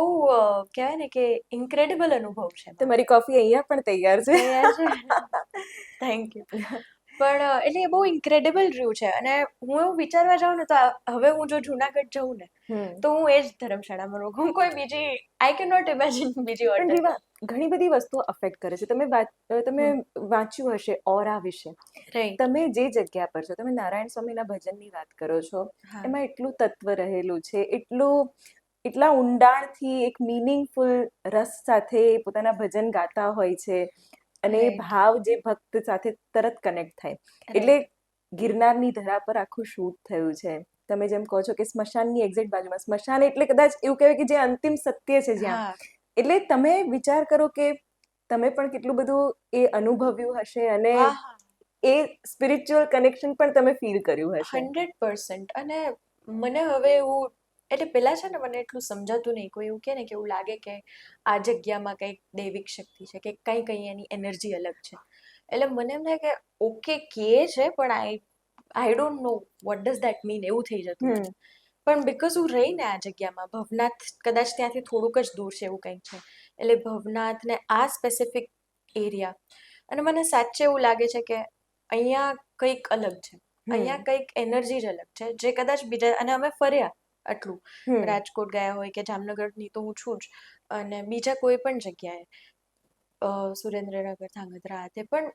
કહેવાય ને કે ઇન્ક્રેડિબલ અનુભવ છે મારો. તમારી કોફી અહીંયા પણ તૈયાર છે. તૈયાર છે. Thank you. પણ એટલે એ બહુ ઇન્ક્રેડિબલ રહ્યું છે. અને હું એવું વિચારવા જાઉં ને, તો હવે હું જો જુનાગઢ જઉં ને, તો હું એ જ ધર્મશાળામાં રોકાઉં. હું કોઈ બીજી આઈ કેન નોટ ઇમેજિન બીજી પણ હોટલ. રીવા, ઘણી બધી વસ્તુઓ અફેક્ટ કરે છે. તમે વાંચ્યું હશે ઓરા વિશે. રાઈટ. તમે જે જગ્યા પર છો, તમે નારાયણ સ્વામીના ભજનની વાત કરો છો, હા. એમાં એટલું તત્વ રહેલું છે, એટલા ઊંડાણથી એક મિનિંગફુલ રસ સાથે પોતાના ભજન ગાતા હોય છે, અને એ Right. ભાવ જે ભક્ત સાથે તરત કનેક્ટ થાય. Right. એટલે ગિરનારની ધરા પર આખું શૂટ થયું છે. તમે જેમ કહો છો કે સ્મશાનની એક્ઝેક્ટ બાજુમાં, સ્મશાન એટલે કદાચ એવું કહેવાય કે જે અંતિમ સત્ય છે જ્યાં. હા. એટલે તમે વિચાર કરો કે તમે પણ કેટલું બધું એ અનુભવ્યું હશે, અને હા, હા. એ સ્પિરિચ્યુઅલ કનેક્શન પણ તમે ફીલ કર્યું હશે. 100%. અને મને હવે એવું, એટલે પેલા છે ને મને એટલું સમજાતું નહીં. કોઈ એવું કહે ને કે એવું લાગે કે આ જગ્યામાં કંઈક દૈવિક શક્તિ છે, કે કંઈ એની એનર્જી અલગ છે. એટલે મને એમ થાય કે ઓકે કહે છે, પણ I don't know what does that mean, એવું થઈ જતું મને. પણ બિકોઝ હું રહીને આ જગ્યામાં, ભવનાથ કદાચ ત્યાંથી થોડુંક જ દૂર છે એવું કંઈક છે, એટલે ભવનાથ ને આ સ્પેસિફિક એરિયા, અને મને સાચે એવું લાગે છે કે અહીંયા કંઈક અલગ છે, અહીંયા કંઈક એનર્જી જ અલગ છે, જે કદાચ બીજા, અને અમે ફર્યા આટલું, રાજકોટ ગયા હોય કે જામનગરની તો હું છું જ, અને બીજા કોઈ પણ જગ્યાએ સુરેન્દ્રનગર, ધાંગધ્રા, તે પણ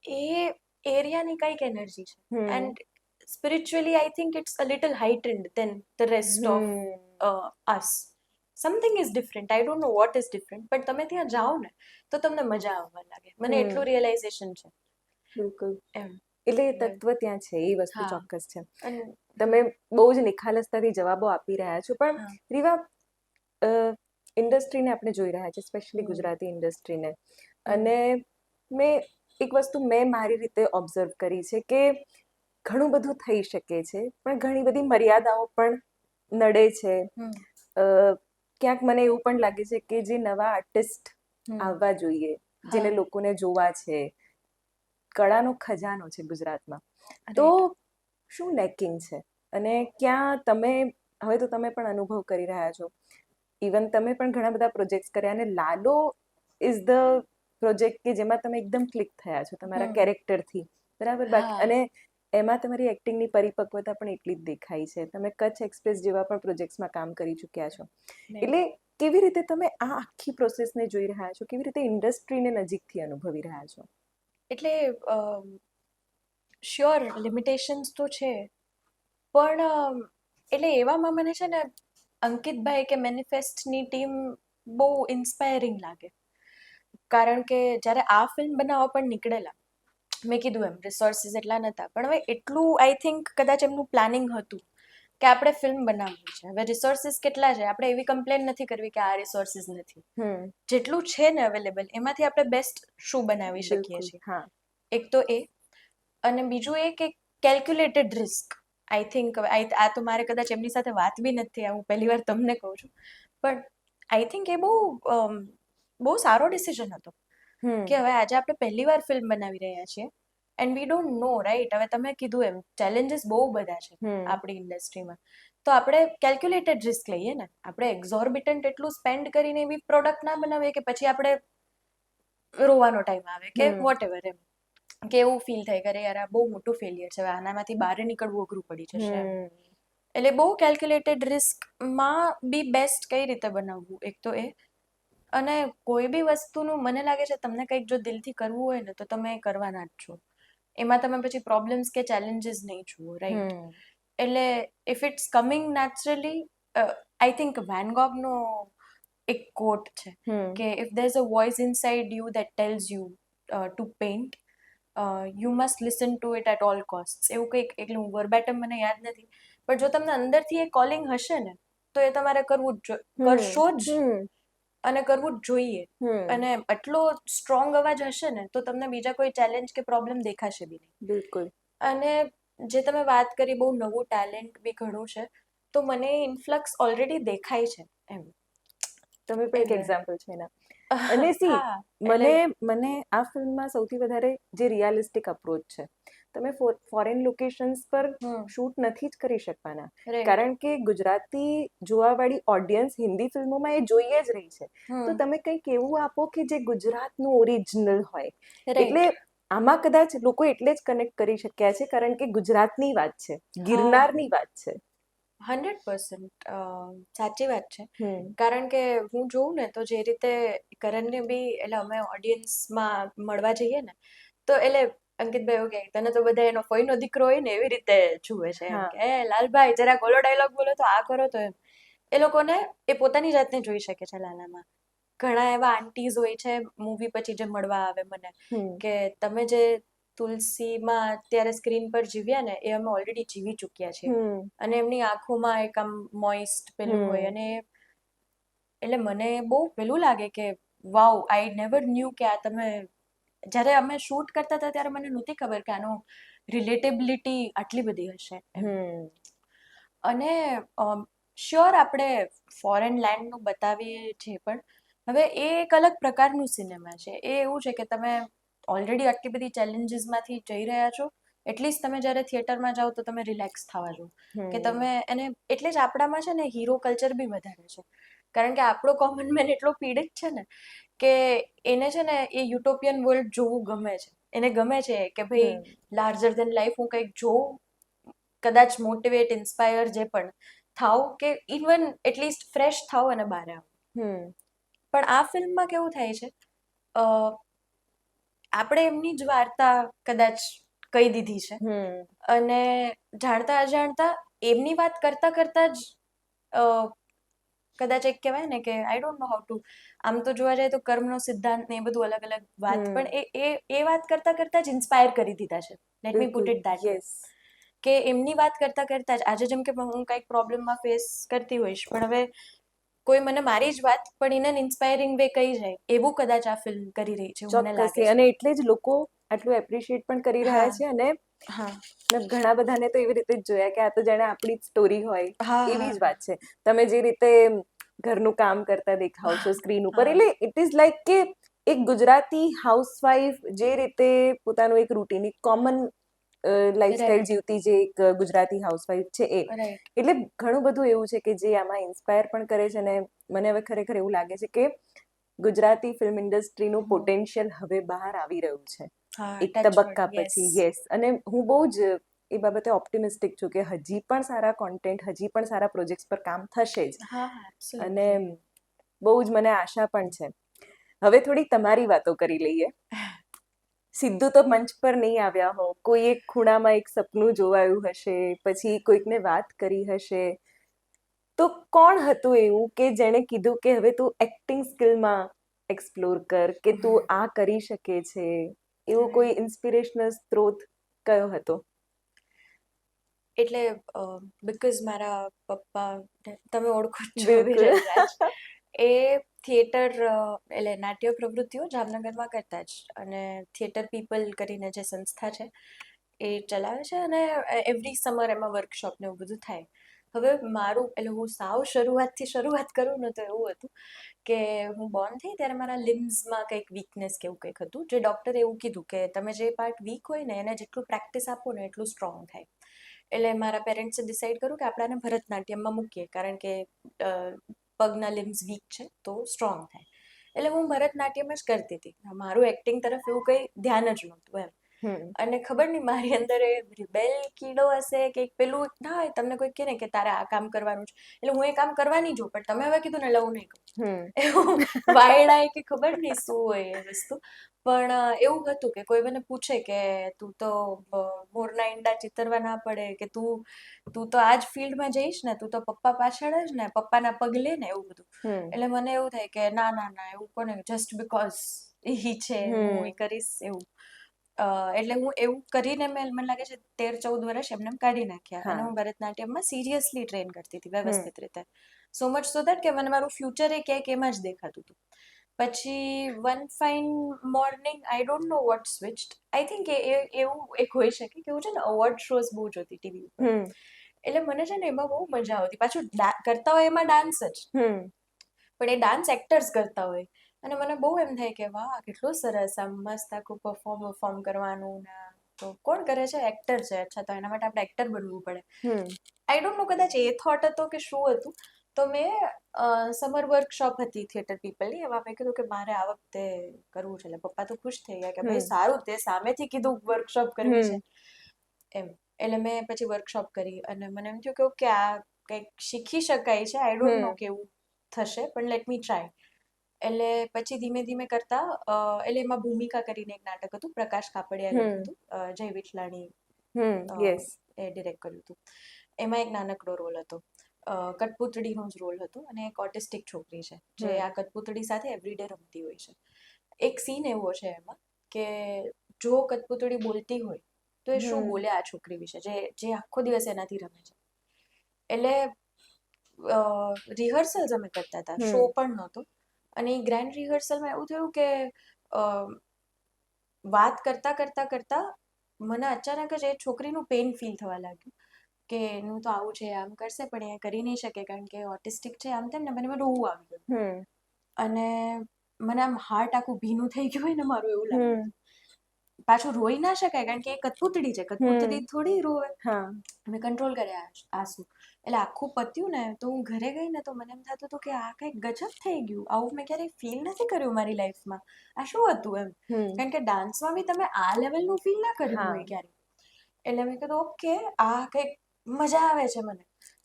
એ એરિયાની કંઈક એનર્જી છે. And spiritually I think it's a little heightened than the rest of us. Something is different. I don't know what is different, but તમે ત્યાં જાઓ ને તો તમને મજા આવવા લાગે. મને એટલું રિયલાઇઝેશન છે. બિલકુલ. એમ. એટલે એ તત્વ ત્યાં છે, એ વસ્તુ હા. ચોક્કસ છે. અને તમે બહુ જ નિખાલસતાથી જવાબો આપી રહ્યા છો. પણ હા. રીવા, ઇન્ડસ્ટ્રીને આપણે જોઈ રહ્યા છીએ, સ્પેશિયલી ગુજરાતી ઇન્ડસ્ટ્રીને, અને એક વસ્તુ મેં મારી રીતે ઓબ્ઝર્વ કરી છે કે ઘણું બધું થઈ શકે છે, પણ ઘણી બધી મર્યાદાઓ પણ નડે છે. ક્યાંક મને એવું પણ લાગે છે કે જે નવા આર્ટિસ્ટ આવવા જોઈએ, જેને લોકોને જોવા છે, કળાનો ખજાનો છે ગુજરાતમાં, તો શું લેકિંગ છે? અને ક્યાં હવે તો તમે પણ અનુભવ કરી રહ્યા છો, ઇવન તમે પણ ઘણા બધા પ્રોજેક્ટ્સ કર્યા, અને લાલો ઇઝ ધ પ્રોજેક્ટ કે જેમાં તમે એકદમ ક્લિક થયા છો તમારા કેરેક્ટરથી, બરાબર? બાકી અને એમાં તમારી એક્ટિંગની પરિપક્વતા પણ એટલી જ દેખાય છે. તમે કચ્છ એક્સપ્રેસ જેવા પણ પ્રોજેક્ટ્સમાં કામ કરી ચૂક્યા છો. એટલે કેવી રીતે તમે આ આખી પ્રોસેસને જોઈ રહ્યા છો? કેવી રીતે ઇન્ડસ્ટ્રીને નજીકથી અનુભવી રહ્યા છો? એટલે શ્યોર લિમિટેશન્સ તો છે, પણ એટલે એવામાં મને છે ને અંકિતભાઈ કે મેનિફેસ્ટની ટીમ બહુ ઇન્સ્પાયરિંગ લાગે. કારણ કે જ્યારે આ ફિલ્મ બનાવવા પણ નીકળેલા, મેં કીધું એમ રિસોર્સિસ એટલા નહોતા, પણ હવે એટલું આઈ થિંક કદાચ એમનું પ્લાનિંગ હતું કે આપણે ફિલ્મ બનાવવી છે. હવે રિસોર્સિસ કેટલા છે, આપણે એવી કમ્પ્લેન નથી કરવી કે આ રિસોર્સિસ નથી. જેટલું છે ને અવેલેબલ, એમાંથી આપણે બેસ્ટ શું બનાવી શકીએ છીએ. હા. એક તો એ, અને બીજું એ કે કેલ્ક્યુલેટેડ રિસ્ક. આઈ થિંક આ તો મારે કદાચ એમની સાથે વાત બી નથી, હું પહેલી વાર તમને કહું છું, પણ આઈ થિંક એ બહુ સારો ડિસિઝન હતો કે હવે આજે આપણે પહેલી વાર ફિલ્મ બનાવી રહ્યા છીએ, and we don't know, right? હવે તમે કીધું એમ ચેલેન્જીસ બહુ બધા છે આપણી ઇન્ડસ્ટ્રીમાં, તો આપણે કેલ્ક્યુલેટેડ રિસ્ક લઈએ ને. આપણે એક્ઝોર્બિટન્ટ એટલું સ્પેન્ડ કરીને એવી પ્રોડક્ટ ના બનાવીએ કે પછી આપણે રોવાનો ટાઈમ આવે કે વોટ એવર, એમ કે એવું ફીલ થાય કે યાર આ બહુ મોટું ફેલિયર છે, હવે આનામાંથી બહાર નીકળવું અઘરું પડી જશે. એટલે બહુ કેલ્ક્યુલેટેડ રિસ્કમાં બી બેસ્ટ કઈ રીતે બનાવવું, એક તો એ. અને કોઈ બી વસ્તુનું મને લાગે છે તમને કંઈક જો દિલથી કરવું હોય ને તો તમે કરવાના જ છો. એમાં તમે પછી પ્રોબ્લેમ્સ કે ચેલેન્જીસ નહીં જુઓ, રાઈટ? એટલે if it's coming naturally, I think Van ગોગનો એક કોટ છે કે if there is a voice inside you that tells you to paint, you must listen to it at all cost, એવું કંઈક, એટલે હું વર્બેટમ મને યાદ નથી, પણ જો તમને અંદરથી એ કોલિંગ હશે ને તો એ તમારે કરવું જ કરશો જ, અને કરવું જ જોઈએ. અને આટલો સ્ટ્રોંગ અવાજ હશે ને તો તમને બીજા કોઈ ચેલેન્જ કે પ્રોબ્લેમ દેખાશે બી નહીં. બિલકુલ. અને જે તમે વાત કરી બહુ નવું ટેલેન્ટ બી ઘણું છે, તો મને ઇન્ફ્લક્સ ઓલરેડી દેખાય છે એમ. તમે પણ એક એટલે એક્ઝામ્પલ છે એના. અને સી હા, મને આ ફિલ્મમાં સૌથી વધારે જે રિયાલિસ્ટિક અપ્રોચ છે, તમે ફોરેન લોકેશન્સ પર શૂટ નથી જ કરી શકવાના, રાઈટ, કારણ કે ગુજરાતી જોવાવાળી ઓડિયન્સ હિન્દી ફિલ્મોમાં એ જોઈએ જ રહી છે. તો તમે કંઈક એવું આપો કે જે ગુજરાતનું ઓરિજિનલ હોય. એટલે રાઈટ, આમાં કદાચ લોકો એટલે જ કનેક્ટ કરી શક્યા છે કારણ કે ગુજરાતની વાત છે, ગિરનારની વાત છે. 100% સાચી વાત છે. કારણ કે હું જોઉં ને તો જે રીતે કરણને બી, એટલે અમે ઓડિયન્સમાં મળવા જઈએ ને તો એટલે અંકિતભાઈ એવું કહે તને તો બધા એનો ફોઈનો દીકરો હોય ને એવી રીતે જુએ છે, એમ કે લાલભાઈ જરાક ઓલો ડાયલોગ બોલો તો આ કરો તો એમ. એ લોકોને એ પોતાની જાતને જોઈ શકે છે લાલામાં. ઘણા એવા આંટીઝ હોય છે મૂવી પછી જે મળવા આવે મને, કે તમે જે તુલસીમાં અત્યારે સ્ક્રીન પર જીવ્યા ને એ અમે ઓલરેડી જીવી ચૂક્યા છીએ. અને એમની આંખોમાં એક આમ મોઇસ્ટ પેલું હોય, અને એટલે મને બહુ પેલું લાગે કે વાવ, આઈ નેવર ન્યૂ કે આ તમે, જ્યારે અમે શૂટ કરતા હતા ત્યારે મને નહોતી ખબર કે આનો રિલેટેબિલિટી આટલી બધી હશે. અને શ્યોર આપણે ફોરેન લેન્ડનું બતાવીએ છીએ, પણ હવે એ એક અલગ પ્રકારનું સિનેમા છે. એ એવું છે કે તમે ઓલરેડી આટલી બધી ચેલેન્જીસમાંથી જઈ રહ્યા છો, એટલીસ્ટ તમે જ્યારે થિયેટરમાં જાઓ તો તમે રિલેક્સ થવા જાઓ, કે તમે એને, એટલે જ આપણામાં છે ને હીરો કલ્ચર બી વધારે છે, કારણ કે આપણો કોમન મેન એટલો પીડિત છે ને કે એને છે ને એ યુટોપિયન વર્લ્ડ જોવું ગમે છે. એને ગમે છે કે ભાઈ લાર્જર ધેન લાઈફ હું કંઈક જોઉં, કદાચ મોટિવેટ, ઇન્સ્પાયર જે પણ થાવ, કે ઇવન એટલીસ્ટ ફ્રેશ થાવ અને બહાર આવો. પણ આ ફિલ્મમાં કેવું થાય છે, આપણે એમની જ વાર્તા કદાચ કહી દીધી છે, અને જાણતા અજાણતા એમની વાત કરતા કરતા જ કદાચ એક કહેવાય ને કે I don't know how to, આમ તો જોવા જાય તો કર્મનો સિદ્ધાંત ને એ બધું અલગ અલગ વાત, પણ એ વાત કરતા કરતા જ ઇન્સ્પાયર કરી દીધા છે. Let me put it that way. કે એમની વાત કરતા કરતા જ આજે જેમ કે હું કંઈક પ્રોબ્લેમમાં ફેસ કરતી હોઈશ, પણ હવે કોઈ મને મારી જ વાત પણ ઇન એન ઇન્સ્પાયરિંગ વે કહી જાય, એવું કદાચ આ ફિલ્મ કરી રહી છે, મને લાગે ચોક્કસથી. છે. અને એટલે જ લોકો આટલું એપ્રિશિએટ પણ કરી રહ્યા છે. અને મેં ઘણા બધાને તો એવી રીતે જ જોયા કે આ તો જાણે આપણી જ સ્ટોરી હોય એવી જ વાત છે. તમે જે રીતે ઘરનું કામ કરતા દેખાવ છો સ્ક્રીન ઉપર, એટલે ઇટ ઇઝ લાઈક કે એક ગુજરાતી હાઉસવાઈફ જે રીતે પોતાનું એક રૂટીન, એક કોમન લાઈફસ્ટાઈલ જીવતી જે એક ગુજરાતી હાઉસવાઈફ છે એ. એટલે ઘણું બધું એવું છે કે જે આમાં ઇન્સ્પાયર પણ કરે છે. અને મને હવે ખરેખર એવું લાગે છે કે ગુજરાતી ફિલ્મ ઇન્ડસ્ટ્રીનું પોટેન્શિયલ હવે બહાર આવી રહ્યું છે એક તબક્કા પછી. યસ. અને હું બહુ જ એ બાબતે ઓપ્ટિમિસ્ટિક છું કે હજી પણ સારા કોન્ટેન્ટ, હજી પણ સારા પ્રોજેક્ટ્સ પર કામ થશે જ. અને બહુ જ મને આશા પણ છે. હવે થોડી તમારી વાતો કરી લઈએ. સીધું તો મંચ પર નહીં આવ્યા હો, કોઈ એક ખૂણામાં એક સપનું જોવાયું હશે, પછી કોઈકને વાત કરી હશે, તો કોણ હતું એવું કે જેણે કીધું કે હવે તું એક્ટિંગ સ્કિલમાં એક્સપ્લોર કર, કે તું આ કરી શકે છે? એવો કોઈ ઇન્સ્પિરેશનલ સ્ત્રોત કયો હતો? એટલે બીકોઝ મારા પપ્પા, તમે ઓળખો જ છો વિરેનરાજ, એ થિયેટર, એટલે નાટ્ય પ્રવૃત્તિઓ જામનગરમાં કરતા જ, અને થિયેટર પીપલ કરીને જે સંસ્થા છે એ ચલાવે છે, અને એવરી સમર એમાં વર્કશોપ ને એવું બધું થાય. હવે મારું, એટલે હું સાવ શરૂઆત કરું ને તો એવું હતું કે હું બોર્ન થઈ ત્યારે મારા લિમ્સમાં કંઈક વીકનેસ કે એવું કંઈક હતું, જે ડૉક્ટરે એવું કીધું કે તમે જે પાર્ટ વીક હોય ને એને જેટલું પ્રેક્ટિસ આપો ને એટલું સ્ટ્રોંગ થાય. એટલે મારા પેરેન્ટ્સે ડિસાઈડ કર્યું કે આપણે આને ભરતનાટ્યમમાં મૂકીએ, કારણ કે પગના લિમ્સ વીક છે તો સ્ટ્રોંગ થાય. એટલે હું ભરતનાટ્યમ જ કરતી હતી, મારું એક્ટિંગ તરફ એવું કંઈ ધ્યાન જ નહોતું એમ. અને ખબર નહીં મારી અંદર એ રિબેલ કીડો હશે કે પેલું ના હોય, તમને કોઈ કહે ને કે તારે આ કામ કરવાનું છે, એટલે હું એ કામ કરવાની જ, પણ તમે હવે કીધું ને એટલે હું નહીં કરું. એવું વાયડાય કે ખબર નહીં શું હોય એ વસ્તુ. પણ એવું હતું કે કોઈ મને પૂછે કે તું તો મોરના ઈંડા ચિતરવા ના પડે, કે તું તો આ જ ફિલ્ડમાં જઈશ ને, તું તો પપ્પા પાછળ જ ને, પપ્પાના પગલે ને, એવું બધું. એટલે મને એવું થાય કે ના ના ના, એવું કોને, જસ્ટ બીકોઝ એ છે હું એ કરીશ એવું. એટલે હું એવું કરીને મને લાગે છે 13-14 વર્ષ એમને કાઢી નાખ્યા અને હા. હું ભરતનાટ્યમમાં સિરિયસલી ટ્રેન કરતી હતી વ્યવસ્થિત રીતે. સો મચ સો દેટ કે મને મારું ફ્યુચર એ ક્યાંક એમાં જ દેખાતું હતું. પછી one fine morning I don't know what switched. I think એવું એક હોઈ શકે કે હું છે ને અવોર્ડ શોઝ બહુ જોતી ટીવી ઉપર. એટલે મને છે ને એમાં બહુ મજા આવતી. પાછું કરતા હોય એમાં ડાન્સ જ, પણ એ ડાન્સ એક્ટર્સ કરતા હોય અને મને બહુ એમ થાય કે વાહ કેટલું સરસ, આમ મસ્ત આખું પરફોર્મ કરવાનું ને તો કોણ કરે છે? એક્ટર છે. અચ્છા, તો એના માટે આપણે એક્ટર બનવું પડે. આઈ ડોન્ટ નો કદાચ એ થોટ હતો કે શું હતું. તો મેં સમર વર્કશોપ હતી થિયેટર પીપલની, એમાં મેં કીધું કે મારે આ વખતે કરવું છે. એટલે પપ્પા તો ખુશ થઈ ગયા કે ભાઈ સારું, તે સામેથી કીધું વર્કશોપ કરવી છે એમ. એટલે મેં પછી વર્કશોપ કરી અને મને એમ થયું કે ઓકે આ કંઈક શીખી શકાય છે. આઈ ડોન્ટ નો કેવું થશે, પણ લેટ મી ટ્રાય. એટલે પછી ધીમે ધીમે કરતા એટલે એમાં ભૂમિકા કરીને એક નાટક હતું, પ્રકાશ કાપડિયા લખ્યું હતું, જય વિઠલાણી એ ડિરેક્ટ કર્યું હતું. એમાં એક નાનકડો રોલ હતો, કઠપૂતળીનો જ રોલ હતો અને એક ઓટિસ્ટિક છોકરી છે જે આ કઠપૂતળી સાથે એવરીડે રમતી હોય છે. એક સીન એવો છે એમાં કે જો કઠપૂતળી બોલતી હોય તો એ શું બોલે આ છોકરી વિશે, જે આખો દિવસ એનાથી રમે છે. એટલે રિહર્સલ્સ અમે કરતા હતા, શો પણ નહોતો. અને એ ગ્રેન્ડ રિહર્સલમાં એવું થયું કે વાત કરતા કરતા કરતા મને અચાનક જ એ છોકરીનું પેઇન ફીલ થવા લાગ્યું કે એનું તો આવું છે, આમ કરશે પણ એ કરી નહીં શકે કારણ કે ઓટિસ્ટિક છે, આમ તેમ ને મને રોવું આવી ગયું. અને મને આમ હાર્ટ આખું ભીનું થઈ ગયું હોય ને મારું, એવું લાગ્યું. પાછું રોઈ ના શકાય કારણ કે એ કઠપૂતળી છે, કઠપૂતળી થોડી રોવે. મેં કંટ્રોલ કર્યા આંસુ. એટલે આખું પત્યું ને તો હું ઘરે ગઈ ને તો મને એમ થતું હતું કે આ કંઈક ગજબ થઈ ગયું, આવું મેં ક્યારેય ફીલ નથી કર્યું મારી લાઈફમાં. આ શું હતું એમ, કારણ કે ડાન્સમાં બી તમે આ લેવલનું ફીલ ના કર્યું હોય ક્યારે. એટલે મેં કીધું ઓકે આ કંઈક મજા આવે છે મને.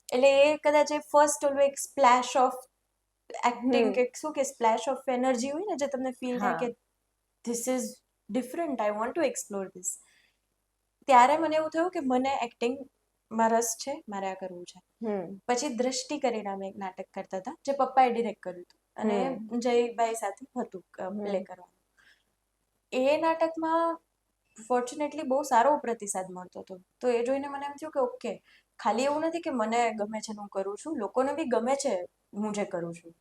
એટલે એ કદાચ એ ફર્સ્ટ ઓલું એક સ્પ્લેશ ઓફ એક્ટિંગ કે શું કે સ્પ્લેશ ઓફ એનર્જી હોય ને જે તમને ફીલ થાય કે this is different, I want to explore this. ત્યારે મને એવું થયું કે મને એક્ટિંગમાં રસ છે, મારે આ કરવું છે. પછી દ્રષ્ટિ કરીને અમે એક નાટક કરતા હતા જે પપ્પાએ ડિરેક્ટ કર્યું હતું અને જયભાઈ સાથે હતું પ્લે કરવાનું. એ નાટકમાં ફોર્ચ્યુનેટલી બહુ સારો પ્રતિસાદ મળતો હતો. તો એ જોઈને મને એમ થયું કે ઓકે, ખાલી એવું નથી કે મને ગમે છે હું કરું છું, લોકોને બી ગમે છે હું જે કરું છું.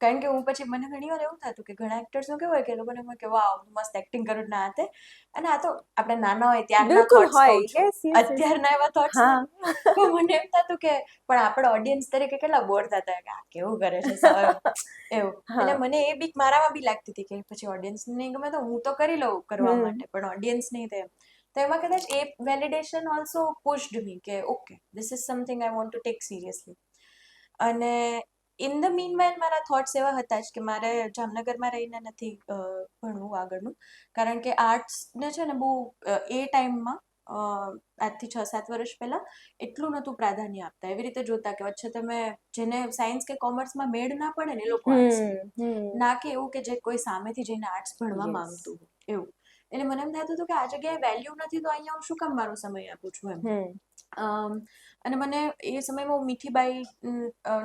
કારણ કે હું પછી મને ઘણી વાર એવું થતું કે ઘણા એક્ટર્સનું કેવું હોય કે લોકોને એમ કે વાવ મસ્ત એક્ટિંગ કરું ના હાથે, અને આ તો આપણે નાના હોય ત્યારના થોટ્સ કહું છું, અત્યારના એવા થોટ્સ તો મને એમ થતું કે પણ આપણે ઓડિયન્સ તરીકે કેટલા બોર થતા કે આ કેવું કરે છે સાવ એવું. એટલે મને એ બીક મારામાં બી લાગતી હતી કે પછી ઓડિયન્સ નહીં ગમે તો હું તો કરી લઉં કરવા માટે, પણ ઓડિયન્સ નહીં થાય. તો એમાં કદાચ એ વેલિડેશન ઓલ્સો પુશ્ડ મી કે okay this is something I want to take seriously. અને ઇન ધ મીન વાઇલ મારા થોટ્સ એવા હતા જ કે મારે જામનગરમાં રહીને નથી ભણવું આગળનું, કારણ કે આર્ટ્સને છે ને બહુ એ ટાઈમમાં આજથી 6-7 વર્ષ પહેલા એટલું નહોતું પ્રાધાન્ય આપતા. એવી રીતે જોતા કે અચ્છા તમે જેને સાયન્સ કે કોમર્સમાં મેળ ના પડે ને એ લોકો આર્ટ્સ લે, ના કે એવું કે જે કોઈ સામેથી જઈને આર્ટ્સ ભણવા માંગતું એવું. એટલે મને એમ થતું હતું કે આ જગ્યાએ વેલ્યુ નથી તો અહીંયા હું શું કામ મારો સમય આપું છું એમ. અને મને એ સમયમાં હું મીઠીબાઈ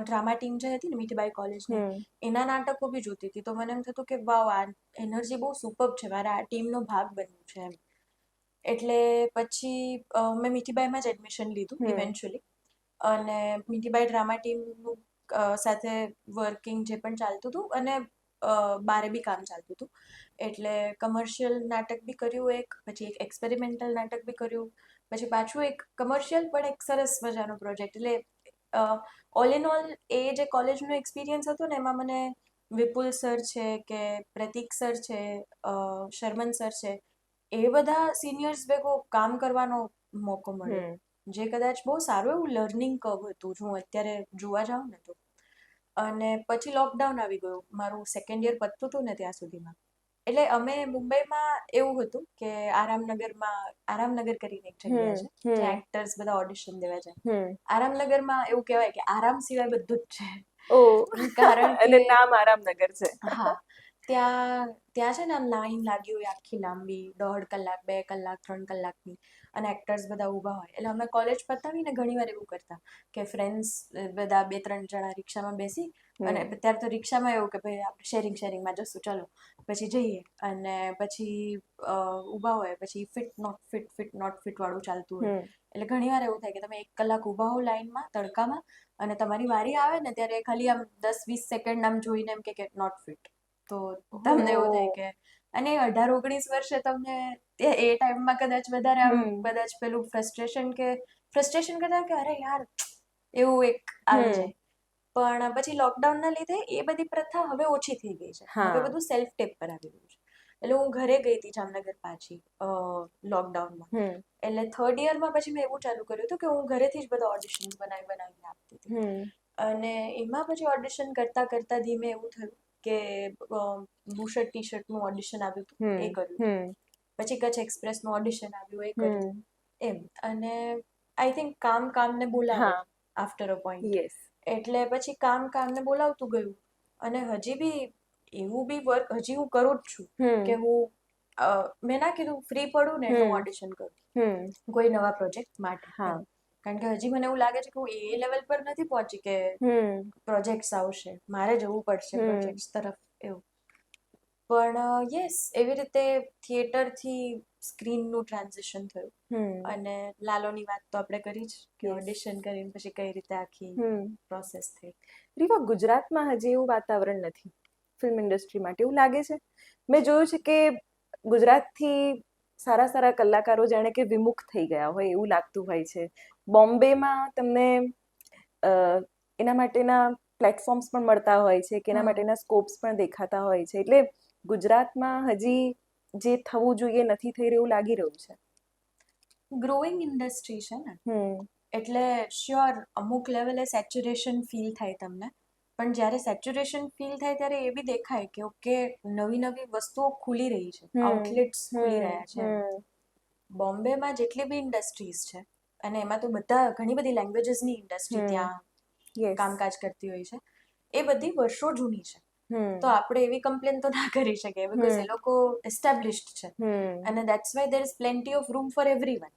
ડ્રામા ટીમ જે હતી ને મીઠીબાઈ કોલેજની, એના નાટકો બી જોતી હતી. તો મને એમ થતું કે વાવ આ એનર્જી બહુ સુપર્બ છે, મારે આ ટીમનો ભાગ બનવું છે એમ. એટલે પછી મેં મીઠીબાઈમાં જ એડમિશન લીધું ઇવેન્ચ્યુઅલી. અને મીઠીબાઈ ડ્રામા ટીમનું સાથે વર્કિંગ જે પણ ચાલતું હતું અને બારે બી કામ ચાલતું હતું. એટલે કમર્શિયલ નાટક બી કર્યું એક, પછી એક એક્સપેરિમેન્ટલ નાટક બી કર્યું, પછી પાછું એક કમર્શિયલ પણ એક સરસ મજાનો પ્રોજેક્ટ. એટલે ઓલ ઇન ઓલ એ જે કોલેજનો એક્સપિરિયન્સ હતો ને એમાં મને વિપુલ સર છે કે પ્રતીક સર છે, શર્મન સર છે, એ બધા સિનિયર્સ ભેગો કામ કરવાનો મોકો મળ્યો, જે કદાચ બહુ સારું એવું લર્નિંગ કર્વ હતું જો હું અત્યારે જોવા જાઉં ને તો. અને પછી લોકડાઉન આવી ગયું, મારું સેકન્ડ યર પતતું હતું ને ત્યાં સુધીમાં. એટલે અમે મુંબઈમાં એવું હતું કે આરામનગર કરીને એક જગ્યા છે જ્યાં એક્ટર્સ બધા ઓડિશન દેવા જાય. આરામનગરમાં એવું કહેવાય કે આરામ સિવાય બધું જ છે. કારણ કે નામ આરામનગર છે. હા, ત્યાં છે ને આમ લાઈન લાગી હોય આખી લાંબી, 1.5 કલાક 2 કલાક 3 કલાકની. અને એક્ટર્સ બધા ઊભા હોય. એટલે અમે કોલેજ પતાવીને ઘણીવાર એવું કરતા કે ફ્રેન્ડ્સ બધા 2-3 જણા રિક્ષામાં બેસી અને ત્યારે તો રિક્ષામાં એવું કે ભાઈ આપણે શેરિંગમાં જશું ચાલો, પછી જઈએ અને પછી ઊભા હોય, પછી ફિટ નોટ ફિટ વાળું ચાલતું હોય. એટલે ઘણીવાર એવું થાય કે તમે 1 કલાક ઊભા હો લાઈનમાં તડકામાં અને તમારી વારી આવે ને ત્યારે ખાલી આમ 10-20 સેકન્ડ આમ જોઈને એમ કે નોટ ફિટ, તો તમને એવું થાય કે અને 18-19 વર્ષે તમને એ ટાઈમમાં કદાચ વધારે આમ કદાચ પેલું ફ્રસ્ટ્રેશન કરતા કે અરે યાર એવું એક આવી જાય. પણ પછી લોકડાઉનના લીધે એ બધી પ્રથા હવે ઓછી થઈ ગઈ છે. હવે બધું સેલ્ફ ટેપ પર આવી રહ્યું છે. એટલે હું ઘરે ગઈ હતી જામનગર પાછી લોકડાઉનમાં. એટલે 3rd યરમાં પછી મેં એવું ચાલુ કર્યું હતું કે હું ઘરેથી જ બધા ઓડિશન્સ બનાવીને આપતી હતી. અને એમાં પછી ઓડિશન કરતા કરતા ધીમે એવું થયું કે બુશર્ટ ટી-શર્ટનું ઓડિશન આવ્યું હતું, એ કર્યું. પછી કચ્છ એક્સપ્રેસનું ઓડિશન આવ્યું, એ કર્યું. એમ અને આઈ થિંક કામને બોલાવે આફ્ટર અ પોઈન્ટ. એટલે પછી કામને બોલાવતું ગયું અને હજી બી એવું બી વર્ક હજી હું કરું જ છું કે હું મેં ના કીધું ફ્રી પડું ને એટલે હું ઓડિશન કરું કોઈ નવા પ્રોજેક્ટ માટે. કારણ કે હજી મને એવું લાગે છે કે હું એ લેવલ પર નથી પહોંચી કે પ્રોજેક્ટ્સ આવશે, મારે જવું પડશે પ્રોજેક્ટ્સ તરફ એવું. પણ યસ, એવી રીતે થિયેટરથી સ્ક્રીનનું ટ્રાન્ઝિશન થયું. અને લાલોની વાત તો આપણે કરી જ કે ઓડિશન કરીને પછી કઈ રીતે આખી પ્રોસેસ થઈ. રીવા, ગુજરાતમાં હજી એવું વાતાવરણ નથી ફિલ્મ ઇન્ડસ્ટ્રી માટે, એવું લાગે છે. મેં જોયું છે કે ગુજરાતથી સારા કલાકારો જાણે કે વિમુખ થઈ ગયા હોય એવું લાગતું હોય છે. બોમ્બેમાં તમને એના માટેના પ્લેટફોર્મ્સ પણ મળતા હોય છે કે એના માટેના સ્કોપ્સ પણ દેખાતા હોય છે. એટલે ગુજરાતમાં હજી જે થવું જોઈએ નથી થઈ રહ્યું લાગી રહ્યું છે. ગ્રોઈંગ ઇન્ડસ્ટ્રી છે ને, એટલે શ્યોર અમુક લેવલે સેચ્યુરેશન ફીલ થાય તમને. પણ જ્યારે સેચ્યુરેશન ફીલ થાય ત્યારે એ બી દેખાય કે ઓકે નવી વસ્તુઓ ખુલી રહી છે, આઉટલેટ્સ ખુલી રહ્યા છે. બોમ્બેમાં જેટલી બી ઇન્ડસ્ટ્રીઝ છે અને એમાં તો ઘણી બધી લેંગ્વેજીસની ઇન્ડસ્ટ્રી ત્યાં કામકાજ કરતી હોય છે, એ બધી વર્ષો જૂની છે. તો આપણે એવી કમ્પ્લેન તો ના કરી શકીએ બીકોઝ એ લોકો એસ્ટાબ્લિશ્ડ છે અને that's why there is plenty of room four everyone.